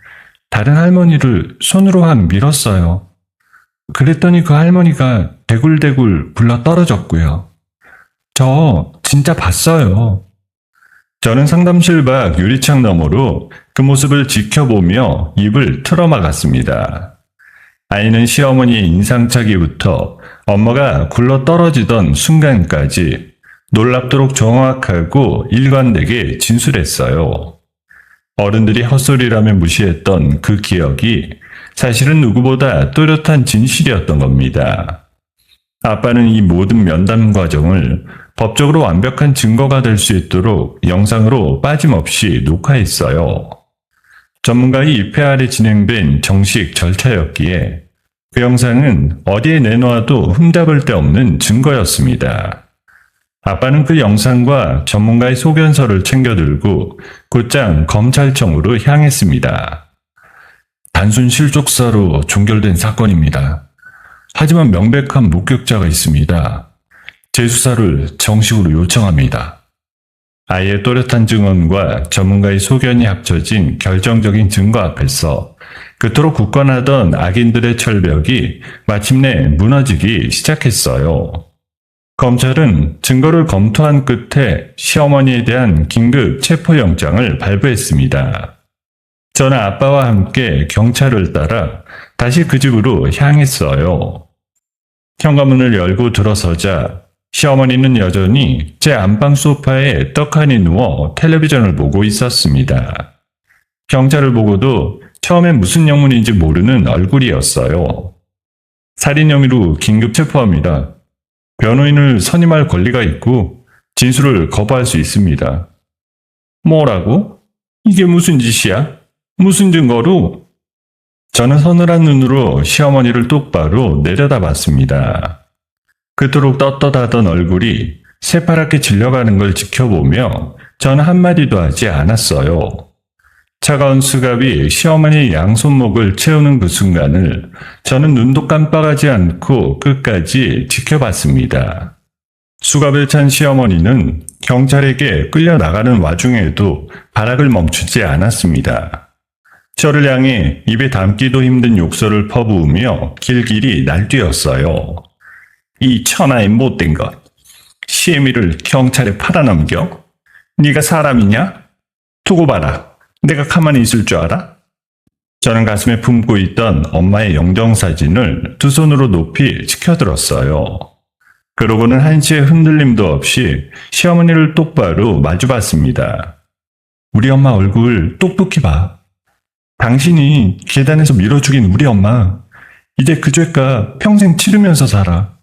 다른 할머니를 손으로 확 밀었어요. 그랬더니 그 할머니가 대굴대굴 굴러 떨어졌고요. 저 진짜 봤어요. 저는 상담실 밖 유리창 너머로 그 모습을 지켜보며 입을 틀어막았습니다. 아이는 시어머니의 인상착의부터 엄마가 굴러 떨어지던 순간까지 놀랍도록 정확하고 일관되게 진술했어요. 어른들이 헛소리라며 무시했던 그 기억이 사실은 누구보다 또렷한 진실이었던 겁니다. 아빠는 이 모든 면담 과정을 법적으로 완벽한 증거가 될 수 있도록 영상으로 빠짐없이 녹화했어요. 전문가의 입회 아래 진행된 정식 절차였기에 그 영상은 어디에 내놓아도 흠잡을 데 없는 증거였습니다. 아빠는 그 영상과 전문가의 소견서를 챙겨들고 곧장 검찰청으로 향했습니다. 단순 실족사로 종결된 사건입니다. 하지만 명백한 목격자가 있습니다. 재수사를 정식으로 요청합니다. 아이의 또렷한 증언과 전문가의 소견이 합쳐진 결정적인 증거 앞에서 그토록 굳건하던 악인들의 철벽이 마침내 무너지기 시작했어요. 검찰은 증거를 검토한 끝에 시어머니에 대한 긴급 체포영장을 발부했습니다. 저는 아빠와 함께 경찰을 따라 다시 그 집으로 향했어요. 현관문을 열고 들어서자 시어머니는 여전히 제 안방 소파에 떡하니 누워 텔레비전을 보고 있었습니다. 경찰을 보고도 처음엔 무슨 영문인지 모르는 얼굴이었어요. 살인 혐의로 긴급 체포합니다. 변호인을 선임할 권리가 있고 진술을 거부할 수 있습니다. 뭐라고? 이게 무슨 짓이야? 무슨 증거로? 저는 서늘한 눈으로 시어머니를 똑바로 내려다봤습니다. 그토록 떳떳하던 얼굴이 새파랗게 질려가는 걸 지켜보며 저는 한마디도 하지 않았어요. 차가운 수갑이 시어머니의 양손목을 채우는 그 순간을 저는 눈도 깜빡하지 않고 끝까지 지켜봤습니다. 수갑을 찬 시어머니는 경찰에게 끌려나가는 와중에도 발악을 멈추지 않았습니다. 저를 향해 입에 담기도 힘든 욕설을 퍼부으며 길길이 날뛰었어요. 이 천하의 못된 것. 시애미를 경찰에 팔아넘겨? 네가 사람이냐? 두고 봐라. 내가 가만히 있을 줄 알아? 저는 가슴에 품고 있던 엄마의 영정사진을 두 손으로 높이 치켜들었어요. 그러고는 한치의 흔들림도 없이 시어머니를 똑바로 마주봤습니다. 우리 엄마 얼굴 똑똑히 봐. 당신이 계단에서 밀어 죽인 우리 엄마. 이제 그 죄값 평생 치르면서 살아.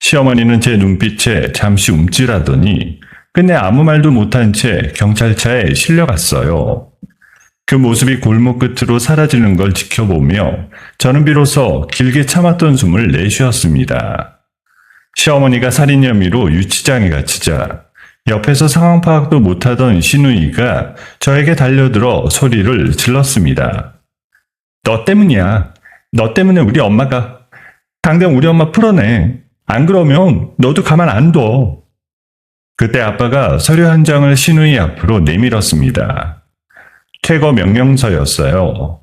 시어머니는 제 눈빛에 잠시 움찔하더니 끝내 아무 말도 못한 채 경찰차에 실려갔어요. 그 모습이 골목 끝으로 사라지는 걸 지켜보며 저는 비로소 길게 참았던 숨을 내쉬었습니다. 시어머니가 살인 혐의로 유치장에 갇히자 옆에서 상황 파악도 못하던 시누이가 저에게 달려들어 소리를 질렀습니다. 너 때문이야. 너 때문에 우리 엄마가. 당장 우리 엄마 풀어내. 안 그러면 너도 가만 안 둬. 그때 아빠가 서류 한 장을 시누이 앞으로 내밀었습니다. 퇴거 명령서였어요.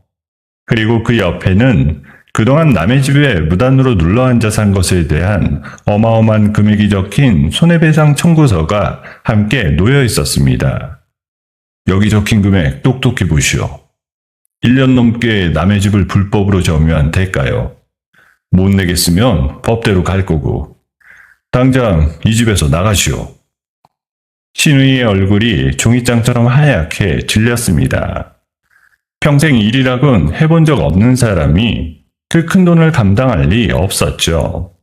그리고 그 옆에는 그동안 남의 집에 무단으로 눌러앉아 산 것에 대한 어마어마한 금액이 적힌 손해배상 청구서가 함께 놓여 있었습니다. 여기 적힌 금액 똑똑히 보시오. 1년 넘게 남의 집을 불법으로 점유한 대가요. 못 내겠으면 법대로 갈 거고. 당장 이 집에서 나가시오. 신우이의 얼굴이 종이장처럼 하얗게 질렸습니다. 평생 일이라곤 해본 적 없는 사람이 그 큰 돈을 감당할 리 없었죠.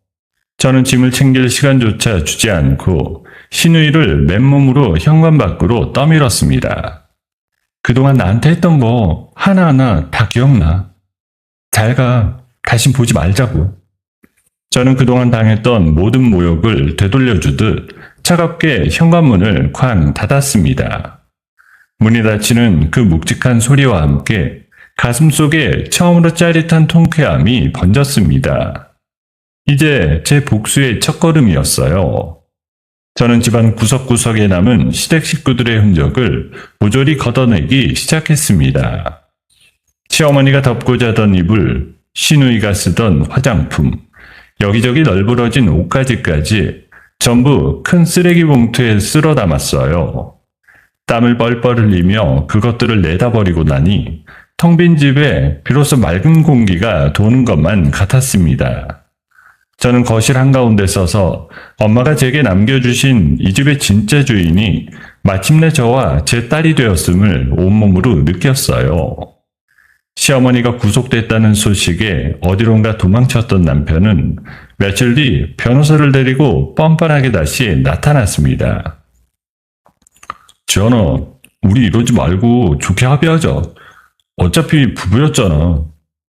저는 짐을 챙길 시간조차 주지 않고 신우이를 맨몸으로 현관 밖으로 떠밀었습니다. 그동안 나한테 했던 거 하나하나 다 기억나. 잘 가. 다신 보지 말자고. 저는 그동안 당했던 모든 모욕을 되돌려주듯 차갑게 현관문을 쾅 닫았습니다. 문이 닫히는 그 묵직한 소리와 함께 가슴 속에 처음으로 짜릿한 통쾌함이 번졌습니다. 이제 제 복수의 첫걸음이었어요. 저는 집안 구석구석에 남은 시댁 식구들의 흔적을 모조리 걷어내기 시작했습니다. 시어머니가 덮고 자던 이불, 신우이가 쓰던 화장품, 여기저기 널브러진 옷가지까지 전부 큰 쓰레기 봉투에 쓸어 담았어요. 땀을 뻘뻘 흘리며 그것들을 내다버리고 나니 텅 빈 집에 비로소 맑은 공기가 도는 것만 같았습니다. 저는 거실 한가운데 서서 엄마가 제게 남겨주신 이 집의 진짜 주인이 마침내 저와 제 딸이 되었음을 온몸으로 느꼈어요. 시어머니가 구속됐다는 소식에 어디론가 도망쳤던 남편은 며칠 뒤 변호사를 데리고 뻔뻔하게 다시 나타났습니다. 지연아, 우리 이러지 말고 좋게 합의하자. 어차피 부부였잖아.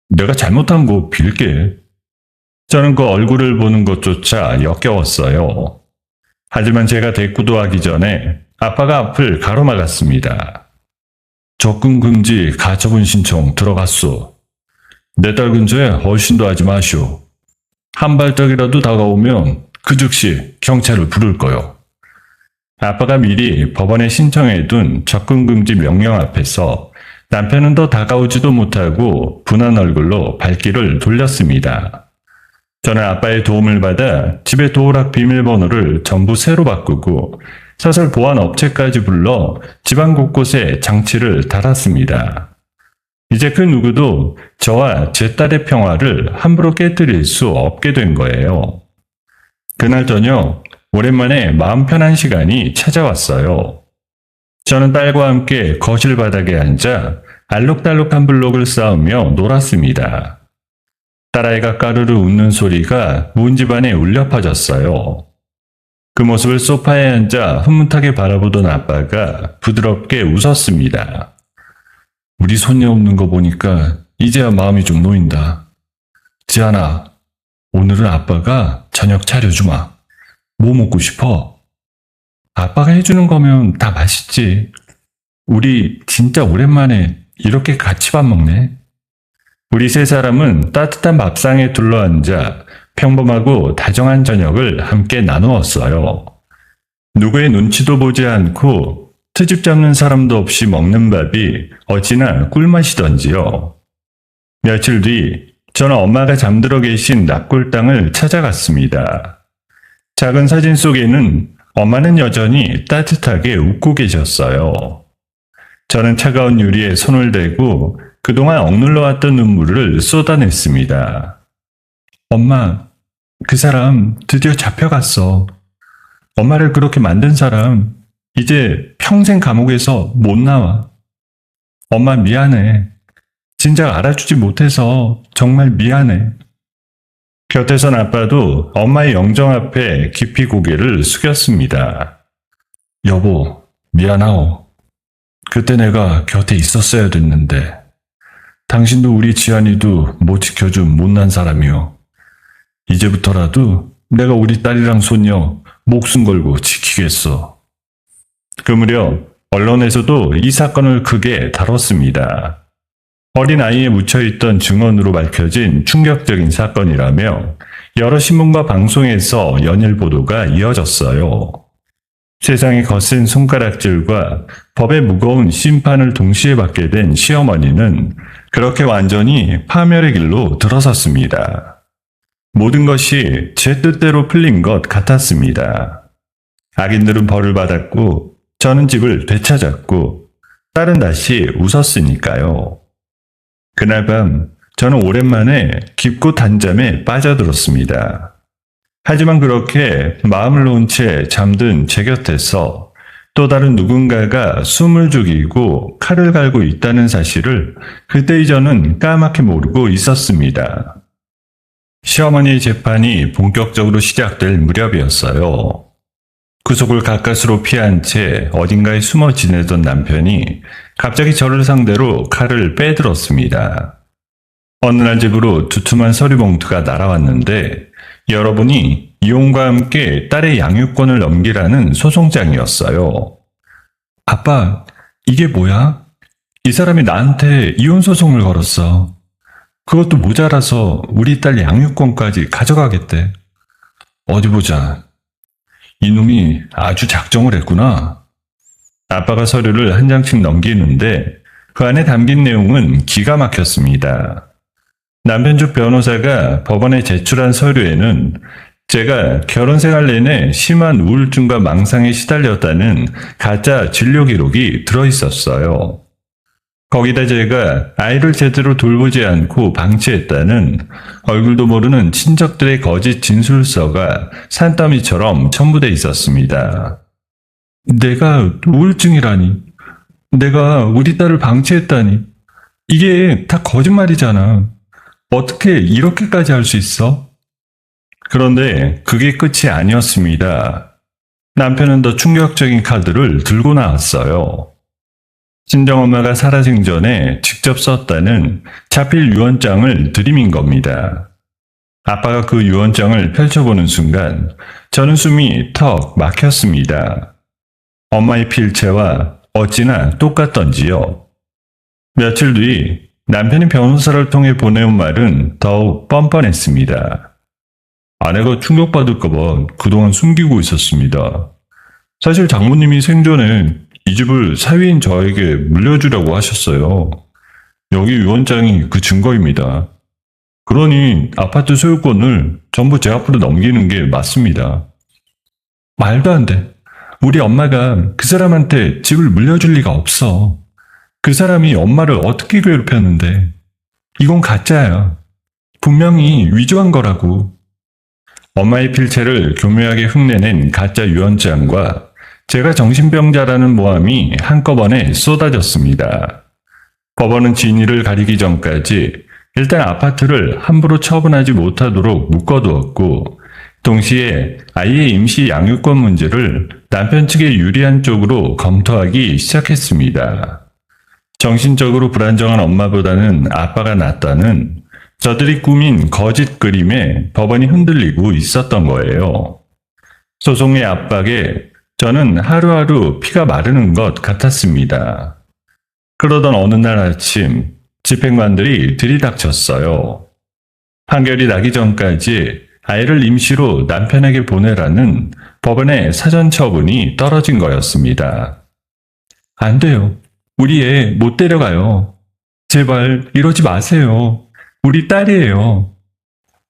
내가 잘못한 거 빌게. 저는 그 얼굴을 보는 것조차 역겨웠어요. 하지만 제가 대꾸도 하기 전에 아빠가 앞을 가로막았습니다. 접근 금지 가처분 신청 들어갔소. 내 딸 근처에 얼씬도 하지 마시오. 한 발짝이라도 다가오면 그 즉시 경찰을 부를 거요. 아빠가 미리 법원에 신청해둔 접근금지 명령 앞에서 남편은 더 다가오지도 못하고 분한 얼굴로 발길을 돌렸습니다. 저는 아빠의 도움을 받아 집의 도어락 비밀번호를 전부 새로 바꾸고 사설 보안 업체까지 불러 집안 곳곳에 장치를 달았습니다. 이제 그 누구도 저와 제 딸의 평화를 함부로 깨뜨릴 수 없게 된 거예요. 그날 저녁 오랜만에 마음 편한 시간이 찾아왔어요. 저는 딸과 함께 거실 바닥에 앉아 알록달록한 블록을 쌓으며 놀았습니다. 딸아이가 까르르 웃는 소리가 온 집안에 울려 퍼졌어요. 그 모습을 소파에 앉아 흐뭇하게 바라보던 아빠가 부드럽게 웃었습니다. 우리 손녀 없는 거 보니까 이제야 마음이 좀 놓인다. 지안아, 오늘은 아빠가 저녁 차려주마. 뭐 먹고 싶어? 아빠가 해주는 거면 다 맛있지. 우리 진짜 오랜만에 이렇게 같이 밥 먹네. 우리 세 사람은 따뜻한 밥상에 둘러앉아 평범하고 다정한 저녁을 함께 나누었어요. 누구의 눈치도 보지 않고 트집 잡는 사람도 없이 먹는 밥이 어찌나 꿀맛이던지요. 며칠 뒤 저는 엄마가 잠들어 계신 납골당을 찾아갔습니다. 작은 사진 속에는 엄마는 여전히 따뜻하게 웃고 계셨어요. 저는 차가운 유리에 손을 대고 그동안 억눌러왔던 눈물을 쏟아냈습니다. 엄마, 그 사람 드디어 잡혀갔어. 엄마를 그렇게 만든 사람 이제 평생 감옥에서 못 나와. 엄마 미안해. 진작 알아주지 못해서 정말 미안해. 곁에선 아빠도 엄마의 영정 앞에 깊이 고개를 숙였습니다. 여보, 미안하오. 그때 내가 곁에 있었어야 됐는데. 당신도 우리 지안이도 못 지켜준 못난 사람이오. 이제부터라도 내가 우리 딸이랑 손녀 목숨 걸고 지키겠어. 그 무렵 언론에서도 이 사건을 크게 다뤘습니다. 어린 아이에 묻혀있던 증언으로 밝혀진 충격적인 사건이라며 여러 신문과 방송에서 연일 보도가 이어졌어요. 세상의 거센 손가락질과 법의 무거운 심판을 동시에 받게 된 시어머니는 그렇게 완전히 파멸의 길로 들어섰습니다. 모든 것이 제 뜻대로 풀린 것 같았습니다. 악인들은 벌을 받았고 저는 집을 되찾았고 딸은 다시 웃었으니까요. 그날 밤 저는 오랜만에 깊고 단잠에 빠져들었습니다. 하지만 그렇게 마음을 놓은 채 잠든 제 곁에서 또 다른 누군가가 숨을 죽이고 칼을 갈고 있다는 사실을 그때 저는 까맣게 모르고 있었습니다. 시어머니의 재판이 본격적으로 시작될 무렵이었어요. 구속을 가까스로 피한 채 어딘가에 숨어 지내던 남편이 갑자기 저를 상대로 칼을 빼들었습니다. 어느 날 집으로 두툼한 서류 봉투가 날아왔는데 여러분이 이혼과 함께 딸의 양육권을 넘기라는 소송장이었어요. 아빠, 이게 뭐야? 이 사람이 나한테 이혼 소송을 걸었어. 그것도 모자라서 우리 딸 양육권까지 가져가겠대. 어디 보자. 이놈이 아주 작정을 했구나. 아빠가 서류를 한 장씩 넘기는데 그 안에 담긴 내용은 기가 막혔습니다. 남편 쪽 변호사가 법원에 제출한 서류에는 제가 결혼 생활 내내 심한 우울증과 망상에 시달렸다는 가짜 진료 기록이 들어있었어요. 거기다 제가 아이를 제대로 돌보지 않고 방치했다는 얼굴도 모르는 친척들의 거짓 진술서가 산더미처럼 첨부돼 있었습니다. 내가 우울증이라니, 내가 우리 딸을 방치했다니, 이게 다 거짓말이잖아. 어떻게 이렇게까지 할 수 있어? 그런데 그게 끝이 아니었습니다. 남편은 더 충격적인 카드를 들고 나왔어요. 친정엄마가 살아생전에 직접 썼다는 자필 유언장을 들이민 겁니다. 아빠가 그 유언장을 펼쳐보는 순간 저는 숨이 턱 막혔습니다. 엄마의 필체와 어찌나 똑같던지요. 며칠 뒤 남편이 변호사를 통해 보내온 말은 더욱 뻔뻔했습니다. 아내가 충격받을까봐 그동안 숨기고 있었습니다. 사실 장모님이 생전에 이 집을 사위인 저에게 물려주려고 하셨어요. 여기 유언장이 그 증거입니다. 그러니 아파트 소유권을 전부 제 앞으로 넘기는 게 맞습니다. 말도 안 돼. 우리 엄마가 그 사람한테 집을 물려줄 리가 없어. 그 사람이 엄마를 어떻게 괴롭혔는데. 이건 가짜야. 분명히 위조한 거라고. 엄마의 필체를 교묘하게 흉내낸 가짜 유언장과 제가 정신병자라는 모함이 한꺼번에 쏟아졌습니다. 법원은 진위를 가리기 전까지 일단 아파트를 함부로 처분하지 못하도록 묶어두었고 동시에 아이의 임시 양육권 문제를 남편 측에 유리한 쪽으로 검토하기 시작했습니다. 정신적으로 불안정한 엄마보다는 아빠가 낫다는 저들이 꾸민 거짓 그림에 법원이 흔들리고 있었던 거예요. 소송의 압박에 저는 하루하루 피가 마르는 것 같았습니다. 그러던 어느 날 아침 집행관들이 들이닥쳤어요. 판결이 나기 전까지 아이를 임시로 남편에게 보내라는 법원의 사전 처분이 떨어진 거였습니다. 안 돼요. 우리 애 못 데려가요. 제발 이러지 마세요. 우리 딸이에요.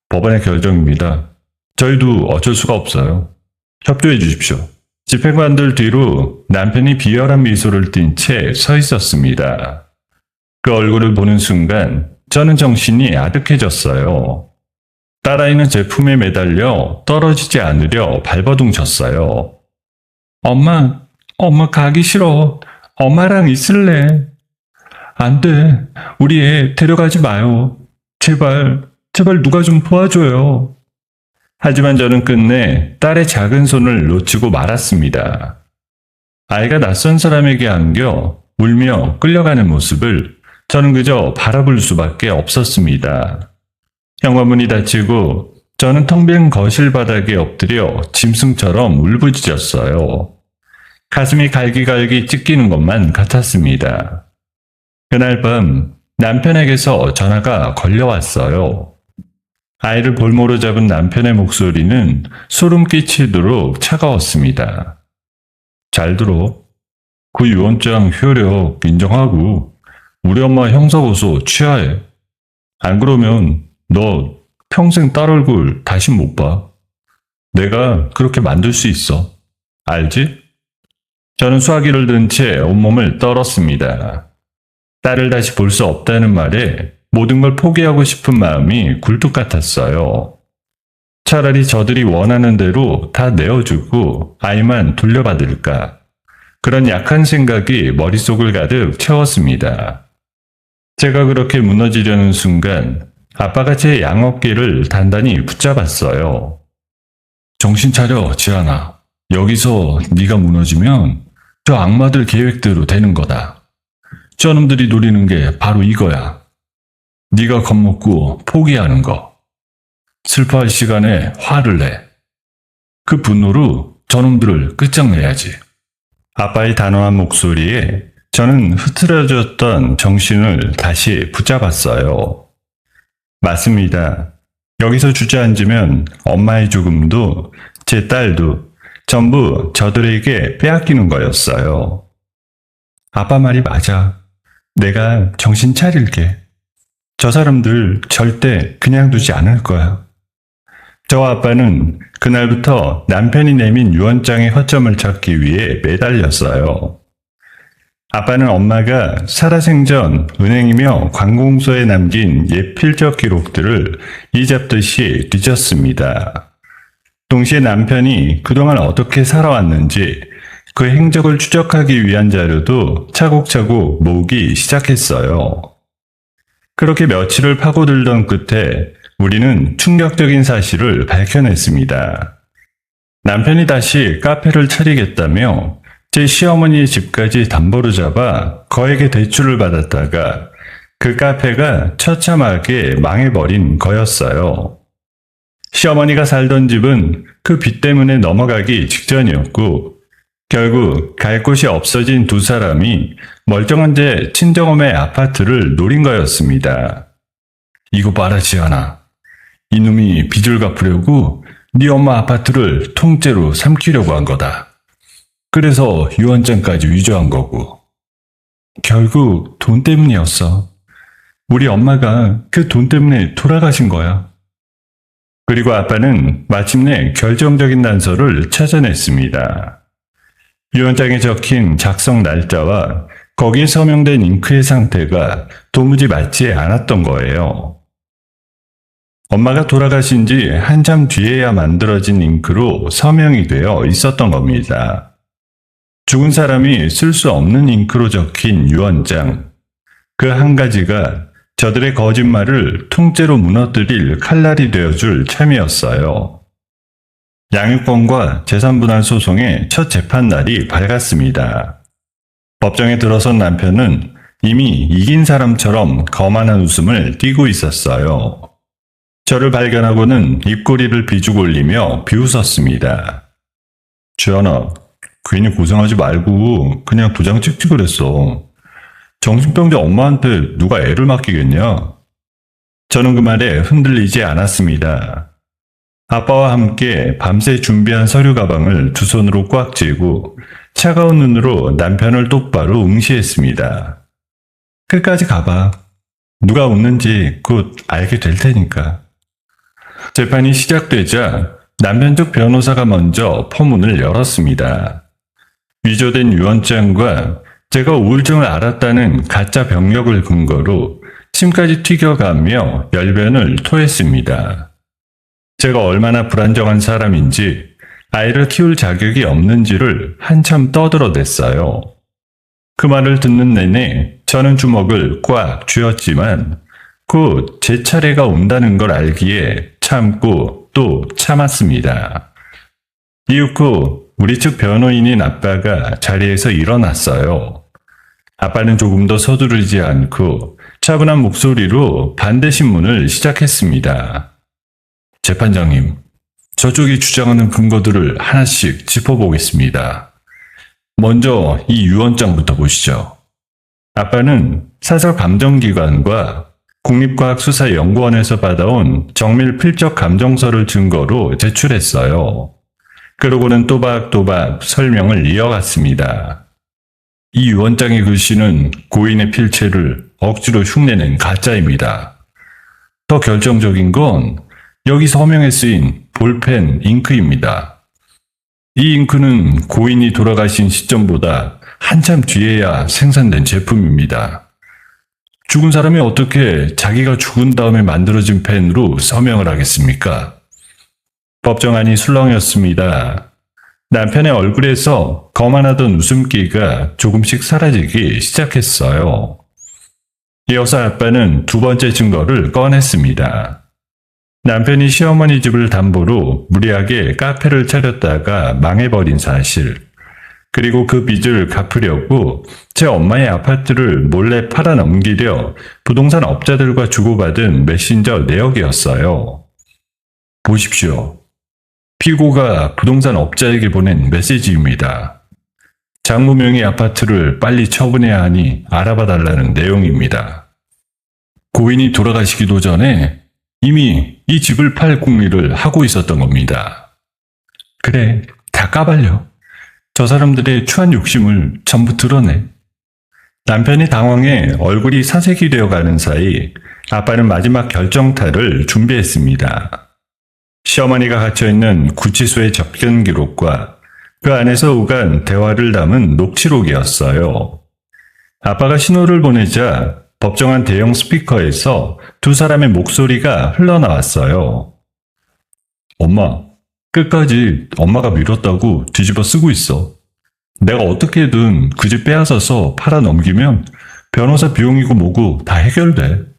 법원의 결정입니다. 저희도 어쩔 수가 없어요. 협조해 주십시오. 집행관들 뒤로 남편이 비열한 미소를 띤 채 서 있었습니다. 그 얼굴을 보는 순간 저는 정신이 아득해졌어요. 딸아이는 제 품에 매달려 떨어지지 않으려 발버둥 쳤어요. 엄마 가기 싫어. 엄마랑 있을래. 안 돼. 우리 애 데려가지 마요. 제발 누가 좀 도와줘요. 하지만 저는 끝내 딸의 작은 손을 놓치고 말았습니다. 아이가 낯선 사람에게 안겨 울며 끌려가는 모습을 저는 그저 바라볼 수밖에 없었습니다. 현관문이 닫히고 저는 텅 빈 거실 바닥에 엎드려 짐승처럼 울부짖었어요. 가슴이 갈기갈기 찢기는 것만 같았습니다. 그날 밤 남편에게서 전화가 걸려왔어요. 아이를 볼모로 잡은 남편의 목소리는 소름 끼치도록 차가웠습니다. 잘 들어. 그 유언장 효력 인정하고 우리 엄마 형사고소 취하해. 안 그러면 너 평생 딸 얼굴 다시 못 봐. 내가 그렇게 만들 수 있어. 알지? 저는 수화기를 든 채 온몸을 떨었습니다. 딸을 다시 볼 수 없다는 말에 모든 걸 포기하고 싶은 마음이 굴뚝 같았어요. 차라리 저들이 원하는 대로 다 내어주고 아이만 돌려받을까. 그런 약한 생각이 머릿속을 가득 채웠습니다. 제가 그렇게 무너지려는 순간 아빠가 제 양어깨를 단단히 붙잡았어요. 정신 차려, 지안아. 여기서 네가 무너지면 저 악마들 계획대로 되는 거다. 저놈들이 노리는 게 바로 이거야. 네가 겁먹고 포기하는 거. 슬퍼할 시간에 화를 내. 그 분노로 저놈들을 끝장내야지. 아빠의 단호한 목소리에 저는 흐트러졌던 정신을 다시 붙잡았어요. 맞습니다. 여기서 주저앉으면 엄마의 죽음도 제 딸도 전부 저들에게 빼앗기는 거였어요. 아빠 말이 맞아. 내가 정신 차릴게. 저 사람들 절대 그냥 두지 않을 거야. 저와 아빠는 그날부터 남편이 내민 유언장의 허점을 찾기 위해 매달렸어요. 아빠는 엄마가 살아생전 은행이며 관공서에 남긴 옛 필적 기록들을 이잡듯이 뒤졌습니다. 동시에 남편이 그동안 어떻게 살아왔는지 그 행적을 추적하기 위한 자료도 차곡차곡 모으기 시작했어요. 그렇게 며칠을 파고들던 끝에 우리는 충격적인 사실을 밝혀냈습니다. 남편이 다시 카페를 차리겠다며 제 시어머니의 집까지 담보로 잡아 거액의 대출을 받았다가 그 카페가 처참하게 망해버린 거였어요. 시어머니가 살던 집은 그 빚 때문에 넘어가기 직전이었고 결국 갈 곳이 없어진 두 사람이 멀쩡한 제 친정엄마의 아파트를 노린 거였습니다. 이거 봐라, 지안아. 이놈이 빚을 갚으려고 네 엄마 아파트를 통째로 삼키려고 한 거다. 그래서 유언장까지 위조한 거고. 결국 돈 때문이었어. 우리 엄마가 그 돈 때문에 돌아가신 거야. 그리고 아빠는 마침내 결정적인 단서를 찾아냈습니다. 유언장에 적힌 작성 날짜와 거기에 서명된 잉크의 상태가 도무지 맞지 않았던 거예요. 엄마가 돌아가신 지 한참 뒤에야 만들어진 잉크로 서명이 되어 있었던 겁니다. 죽은 사람이 쓸 수 없는 잉크로 적힌 유언장. 그 한 가지가 저들의 거짓말을 통째로 무너뜨릴 칼날이 되어줄 참이었어요. 양육권과 재산분할 소송의 첫 재판날이 밝았습니다. 법정에 들어선 남편은 이미 이긴 사람처럼 거만한 웃음을 띠고 있었어요. 저를 발견하고는 입꼬리를 비죽 올리며 비웃었습니다. 지안아, 괜히 고생하지 말고 그냥 도장 찍지 그랬어. 정신병자 엄마한테 누가 애를 맡기겠냐? 저는 그 말에 흔들리지 않았습니다. 아빠와 함께 밤새 준비한 서류 가방을 두 손으로 꽉 쥐고 차가운 눈으로 남편을 똑바로 응시했습니다. 끝까지 가봐. 누가 웃는지 곧 알게 될 테니까. 재판이 시작되자 남편 쪽 변호사가 먼저 포문을 열었습니다. 위조된 유언장과 제가 우울증을 앓았다는 가짜 병력을 근거로 침까지 튀겨가며 열변을 토했습니다. 제가 얼마나 불안정한 사람인지 아이를 키울 자격이 없는지를 한참 떠들어댔어요. 그 말을 듣는 내내 저는 주먹을 꽉 쥐었지만 곧 제 차례가 온다는 걸 알기에 참고 또 참았습니다. 이윽 후 우리 측 변호인인 아빠가 자리에서 일어났어요. 아빠는 조금 더 서두르지 않고 차분한 목소리로 반대 신문을 시작했습니다. 재판장님, 저쪽이 주장하는 근거들을 하나씩 짚어보겠습니다. 먼저 이 유언장부터 보시죠. 아빠는 사설감정기관과 국립과학수사연구원에서 받아온 정밀 필적 감정서를 증거로 제출했어요. 그러고는 또박또박 설명을 이어갔습니다. 이 유언장의 글씨는 고인의 필체를 억지로 흉내낸 가짜입니다. 더 결정적인 건 여기 서명에 쓰인 볼펜 잉크입니다. 이 잉크는 고인이 돌아가신 시점보다 한참 뒤에야 생산된 제품입니다. 죽은 사람이 어떻게 자기가 죽은 다음에 만들어진 펜으로 서명을 하겠습니까? 법정안이 술렁였습니다. 남편의 얼굴에서 거만하던 웃음기가 조금씩 사라지기 시작했어요. 이어서 아빠는 두 번째 증거를 꺼냈습니다. 남편이 시어머니 집을 담보로 무리하게 카페를 차렸다가 망해버린 사실, 그리고 그 빚을 갚으려고 제 엄마의 아파트를 몰래 팔아넘기려 부동산 업자들과 주고받은 메신저 내역이었어요. 보십시오. 피고가 부동산 업자에게 보낸 메시지입니다. 장모 명의 아파트를 빨리 처분해야 하니 알아봐 달라는 내용입니다. 고인이 돌아가시기도 전에 이미 이 집을 팔 궁리를 하고 있었던 겁니다. 그래, 다 까발려. 저 사람들의 추한 욕심을 전부 드러내. 남편이 당황해 얼굴이 사색이 되어가는 사이 아빠는 마지막 결정타를 준비했습니다. 시어머니가 갇혀있는 구치소의 접견 기록과 그 안에서 오간 대화를 담은 녹취록이었어요. 아빠가 신호를 보내자 법정안 대형 스피커에서 두 사람의 목소리가 흘러나왔어요. 엄마, 끝까지 엄마가 밀었다고 뒤집어 쓰고 있어. 내가 어떻게든 그 집 빼앗아서 팔아 넘기면 변호사 비용이고 뭐고 다 해결돼.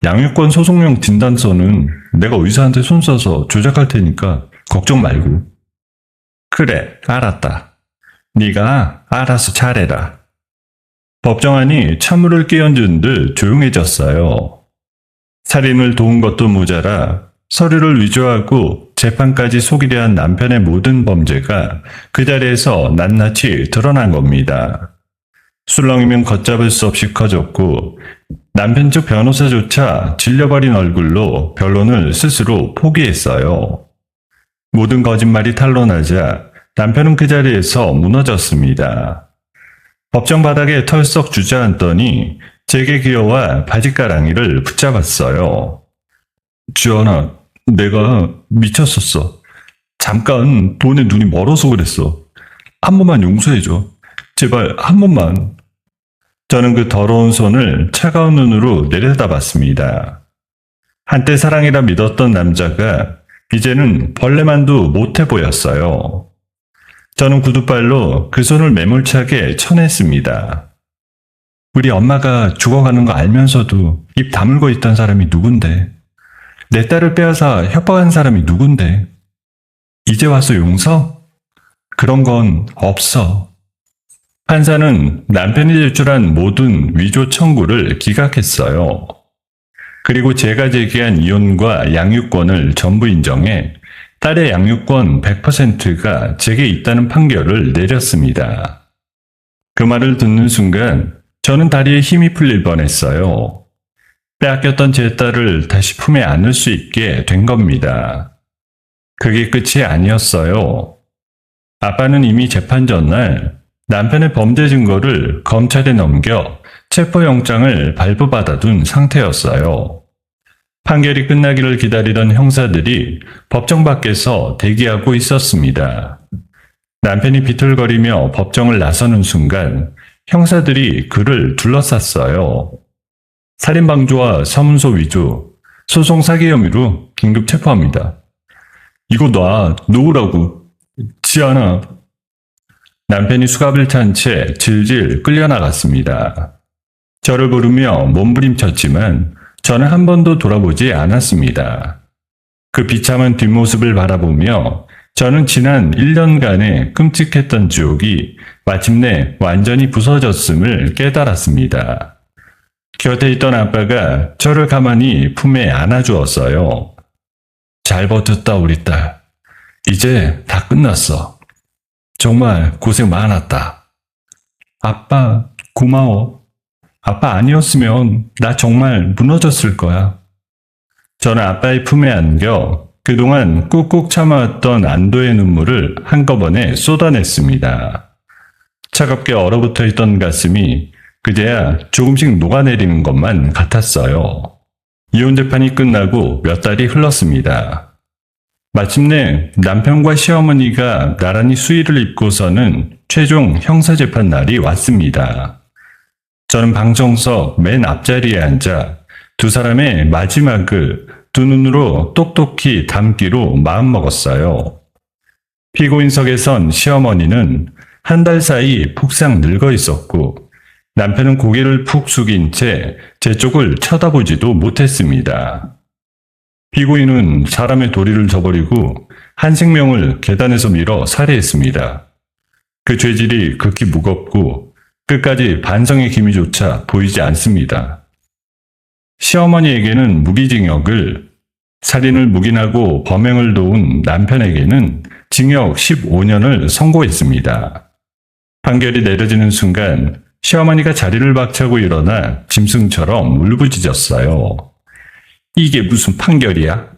양육권 소송용 진단서는 내가 의사한테 손 써서 조작할 테니까 걱정 말고. 그래, 알았다. 네가 알아서 잘해라. 법정안이 찬물을 끼얹은 듯 조용해졌어요. 살인을 도운 것도 모자라 서류를 위조하고 재판까지 속이려 한 남편의 모든 범죄가 그 자리에서 낱낱이 드러난 겁니다. 술렁이면 걷잡을 수 없이 커졌고 남편 측 변호사조차 질려버린 얼굴로 변론을 스스로 포기했어요. 모든 거짓말이 탄로나자 남편은 그 자리에서 무너졌습니다. 법정 바닥에 털썩 주저앉더니 제게 기어와 바짓가랑이를 붙잡았어요. 주연아, 내가 미쳤었어. 잠깐 돈에 눈이 멀어서 그랬어. 한 번만 용서해줘. 제발 한 번만. 저는 그 더러운 손을 차가운 눈으로 내려다봤습니다. 한때 사랑이라 믿었던 남자가 이제는 벌레만도 못해 보였어요. 저는 구두발로 그 손을 매몰차게 쳐냈습니다. 우리 엄마가 죽어가는 거 알면서도 입 다물고 있던 사람이 누군데? 내 딸을 빼앗아 협박한 사람이 누군데? 이제 와서 용서? 그런 건 없어. 판사는 남편이 제출한 모든 위조 청구를 기각했어요. 그리고 제가 제기한 이혼과 양육권을 전부 인정해 딸의 양육권 100%가 제게 있다는 판결을 내렸습니다. 그 말을 듣는 순간 저는 다리에 힘이 풀릴 뻔했어요. 빼앗겼던 제 딸을 다시 품에 안을 수 있게 된 겁니다. 그게 끝이 아니었어요. 아빠는 이미 재판 전날 남편의 범죄 증거를 검찰에 넘겨 체포영장을 발부받아둔 상태였어요. 판결이 끝나기를 기다리던 형사들이 법정 밖에서 대기하고 있었습니다. 남편이 비틀거리며 법정을 나서는 순간 형사들이 그를 둘러쌌어요. 살인방조와 사문서 위조, 소송 사기 혐의로 긴급 체포합니다. 이거 놓으라고. 지안아. 남편이 수갑을 찬 채 질질 끌려나갔습니다. 저를 부르며 몸부림쳤지만 저는 한 번도 돌아보지 않았습니다. 그 비참한 뒷모습을 바라보며 저는 지난 1년간의 끔찍했던 지옥이 마침내 완전히 부서졌음을 깨달았습니다. 곁에 있던 아빠가 저를 가만히 품에 안아주었어요. 잘 버텼다 우리 딸. 이제 다 끝났어. 정말 고생 많았다. 아빠 고마워. 아빠 아니었으면 나 정말 무너졌을 거야. 저는 아빠의 품에 안겨 그동안 꾹꾹 참아왔던 안도의 눈물을 한꺼번에 쏟아냈습니다. 차갑게 얼어붙어 있던 가슴이 그제야 조금씩 녹아내리는 것만 같았어요. 이혼 재판이 끝나고 몇 달이 흘렀습니다. 마침내 남편과 시어머니가 나란히 수의를 입고서는 최종 형사재판 날이 왔습니다. 저는 방청석 맨 앞자리에 앉아 두 사람의 마지막을 두 눈으로 똑똑히 담기로 마음먹었어요. 피고인석에 선 시어머니는 한 달 사이 폭삭 늙어 있었고 남편은 고개를 푹 숙인 채 제 쪽을 쳐다보지도 못했습니다. 피고인은 사람의 도리를 저버리고 한 생명을 계단에서 밀어 살해했습니다. 그 죄질이 극히 무겁고 끝까지 반성의 기미조차 보이지 않습니다. 시어머니에게는 무기징역을, 살인을 묵인하고 범행을 도운 남편에게는 징역 15년을 선고했습니다. 판결이 내려지는 순간 시어머니가 자리를 박차고 일어나 짐승처럼 울부짖었어요. 이게 무슨 판결이야?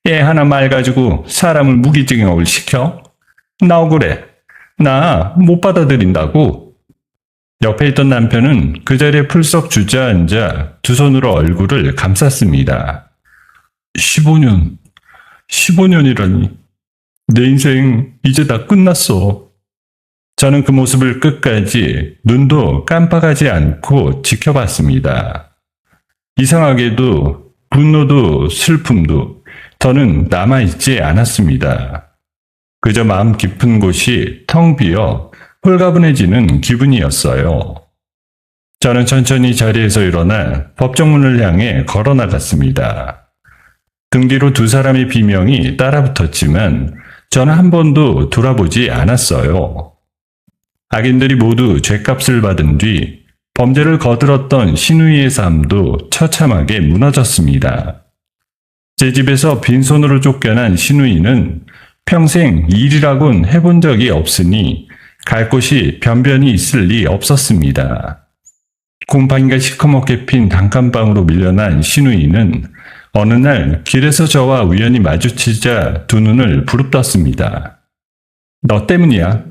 애 하나 말 가지고 사람을 무기징역을 시켜? 나 억울해. 나 못 받아들인다고. 옆에 있던 남편은 그 자리에 풀썩 주저앉아 두 손으로 얼굴을 감쌌습니다. 15년이라니. 내 인생 이제 다 끝났어. 저는 그 모습을 끝까지 눈도 깜빡하지 않고 지켜봤습니다. 이상하게도 분노도 슬픔도 더는 남아있지 않았습니다. 그저 마음 깊은 곳이 텅 비어 홀가분해지는 기분이었어요. 저는 천천히 자리에서 일어나 법정문을 향해 걸어 나갔습니다. 등 뒤로 두 사람의 비명이 따라붙었지만 저는 한 번도 돌아보지 않았어요. 악인들이 모두 죗값을 받은 뒤 범죄를 거들었던 신우이의 삶도 처참하게 무너졌습니다. 제 집에서 빈손으로 쫓겨난 신우이는 평생 일이라곤 해본 적이 없으니 갈 곳이 변변히 있을 리 없었습니다. 곰팡이가 시커멓게 핀 단칸방으로 밀려난 신우이는 어느 날 길에서 저와 우연히 마주치자 두 눈을 부릅떴습니다. 너 때문이야.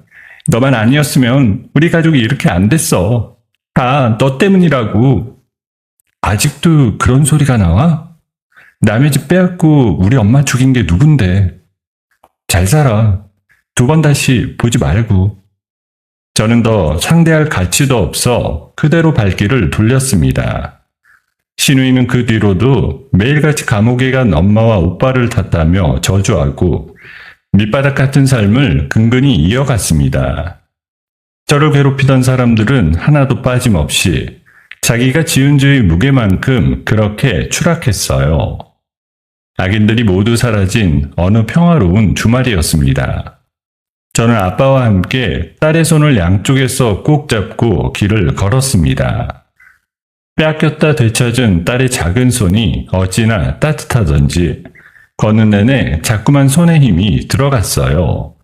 너만 아니었으면 우리 가족이 이렇게 안 됐어. 다 너 때문이라고. 아직도 그런 소리가 나와? 남의 집 빼앗고 우리 엄마 죽인 게 누군데. 잘 살아. 두 번 다시 보지 말고. 저는 더 상대할 가치도 없어 그대로 발길을 돌렸습니다. 신우이는 그 뒤로도 매일같이 감옥에 간 엄마와 오빠를 탓하며 저주하고 밑바닥 같은 삶을 근근히 이어갔습니다. 저를 괴롭히던 사람들은 하나도 빠짐없이 자기가 지은 죄의 무게만큼 그렇게 추락했어요. 악인들이 모두 사라진 어느 평화로운 주말이었습니다. 저는 아빠와 함께 딸의 손을 양쪽에서 꼭 잡고 길을 걸었습니다. 빼앗겼다 되찾은 딸의 작은 손이 어찌나 따뜻하던지 걷는 내내 자꾸만 손에 힘이 들어갔어요.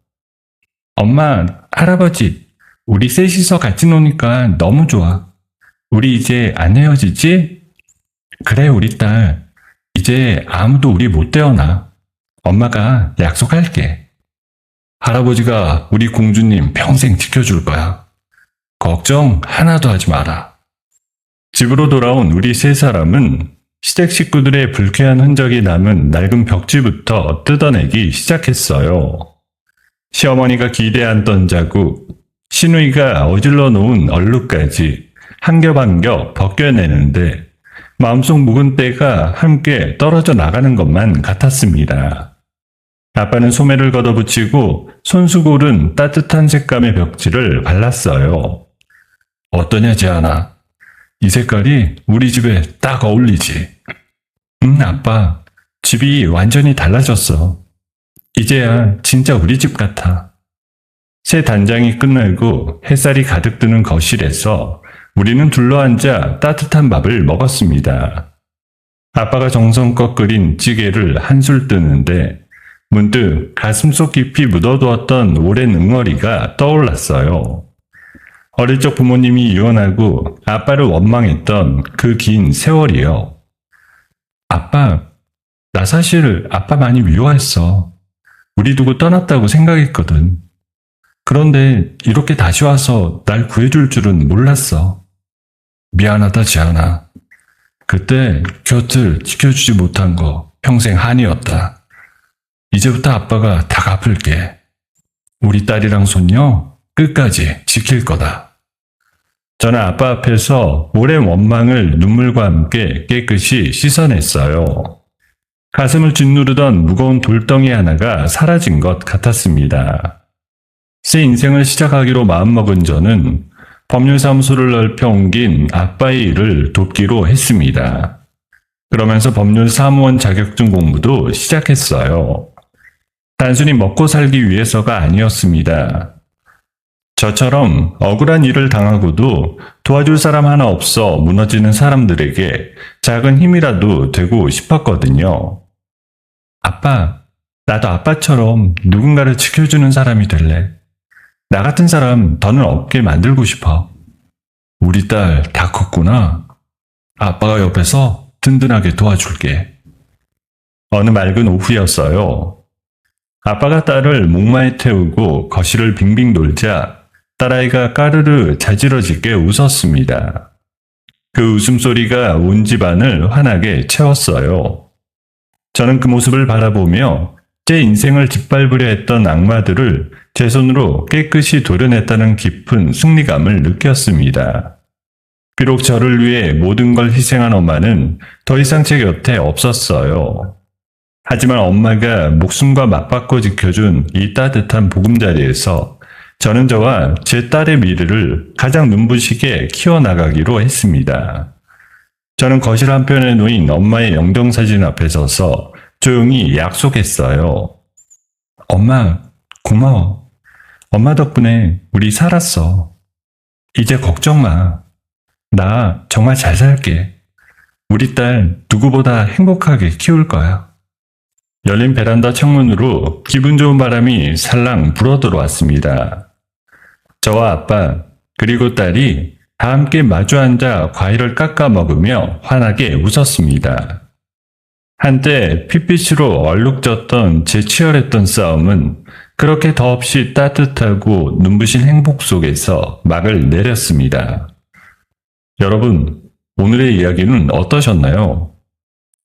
엄마, 할아버지, 우리 셋이서 같이 노니까 너무 좋아. 우리 이제 안 헤어지지? 그래, 우리 딸. 이제 아무도 우리 못 떼어놔. 엄마가 약속할게. 할아버지가 우리 공주님 평생 지켜줄 거야. 걱정 하나도 하지 마라. 집으로 돌아온 우리 세 사람은 시댁 식구들의 불쾌한 흔적이 남은 낡은 벽지부터 뜯어내기 시작했어요. 시어머니가 기대한 자국, 신우이가 어질러 놓은 얼룩까지 한 겹 한 겹 벗겨내는데 마음속 묵은 때가 함께 떨어져 나가는 것만 같았습니다. 아빠는 소매를 걷어붙이고 손수골은 따뜻한 색감의 벽지를 발랐어요. 어떠냐, 지아나? 이 색깔이 우리 집에 딱 어울리지. 아빠. 집이 완전히 달라졌어. 이제야 진짜 우리 집 같아. 새 단장이 끝나고 햇살이 가득 드는 거실에서 우리는 둘러앉아 따뜻한 밥을 먹었습니다. 아빠가 정성껏 끓인 찌개를 한술 뜨는데 문득 가슴속 깊이 묻어두었던 오랜 응어리가 떠올랐어요. 어릴 적 부모님이 이혼하고 아빠를 원망했던 그 긴 세월이요. 아빠, 나 사실 아빠 많이 미워했어. 우리 두고 떠났다고 생각했거든. 그런데 이렇게 다시 와서 날 구해줄 줄은 몰랐어. 미안하다, 지아나. 그때 곁을 지켜주지 못한 거 평생 한이었다. 이제부터 아빠가 다 갚을게. 우리 딸이랑 손녀 끝까지 지킬 거다. 저는 아빠 앞에서 오랜 원망을 눈물과 함께 깨끗이 씻어냈어요. 가슴을 짓누르던 무거운 돌덩이 하나가 사라진 것 같았습니다. 새 인생을 시작하기로 마음먹은 저는 법률사무소를 넓혀 옮긴 아빠의 일을 돕기로 했습니다. 그러면서 법률사무원 자격증 공부도 시작했어요. 단순히 먹고 살기 위해서가 아니었습니다. 저처럼 억울한 일을 당하고도 도와줄 사람 하나 없어 무너지는 사람들에게 작은 힘이라도 되고 싶었거든요. 아빠, 나도 아빠처럼 누군가를 지켜주는 사람이 될래. 나 같은 사람 더는 없게 만들고 싶어. 우리 딸 다 컸구나. 아빠가 옆에서 든든하게 도와줄게. 어느 맑은 오후였어요. 아빠가 딸을 목마에 태우고 거실을 빙빙 돌자 딸아이가 까르르 자지러지게 웃었습니다. 그 웃음소리가 온 집안을 환하게 채웠어요. 저는 그 모습을 바라보며 제 인생을 짓밟으려 했던 악마들을 제 손으로 깨끗이 도려냈다는 깊은 승리감을 느꼈습니다. 비록 저를 위해 모든 걸 희생한 엄마는 더 이상 제 곁에 없었어요. 하지만 엄마가 목숨과 맞바꿔 지켜준 이 따뜻한 보금자리에서 저는 저와 제 딸의 미래를 가장 눈부시게 키워나가기로 했습니다. 저는 거실 한편에 놓인 엄마의 영정사진 앞에 서서 조용히 약속했어요. 엄마, 고마워. 엄마 덕분에 우리 살았어. 이제 걱정 마. 나 정말 잘 살게. 우리 딸 누구보다 행복하게 키울 거야. 열린 베란다 창문으로 기분 좋은 바람이 살랑 불어 들어왔습니다. 저와 아빠 그리고 딸이 다 함께 마주 앉아 과일을 깎아 먹으며 환하게 웃었습니다. 한때 핏빛으로 얼룩졌던 제 치열했던 싸움은 그렇게 더없이 따뜻하고 눈부신 행복 속에서 막을 내렸습니다. 여러분, 오늘의 이야기는 어떠셨나요?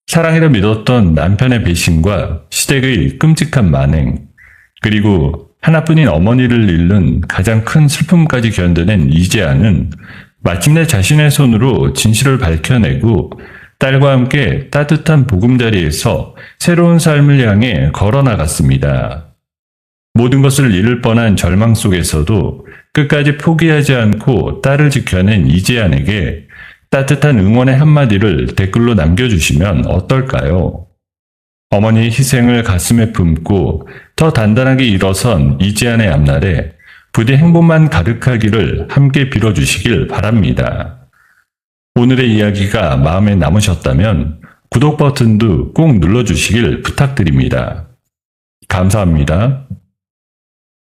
사랑이라 믿었던 남편의 배신과 시댁의 끔찍한 만행, 그리고 하나뿐인 어머니를 잃는 가장 큰 슬픔까지 견뎌낸 이재아는 마침내 자신의 손으로 진실을 밝혀내고 딸과 함께 따뜻한 보금자리에서 새로운 삶을 향해 걸어나갔습니다. 모든 것을 잃을 뻔한 절망 속에서도 끝까지 포기하지 않고 딸을 지켜낸 이재안에게 따뜻한 응원의 한마디를 댓글로 남겨주시면 어떨까요? 어머니의 희생을 가슴에 품고 더 단단하게 일어선 이재안의 앞날에 부디 행복만 가득하기를 함께 빌어주시길 바랍니다. 오늘의 이야기가 마음에 남으셨다면 구독 버튼도 꼭 눌러주시길 부탁드립니다. 감사합니다.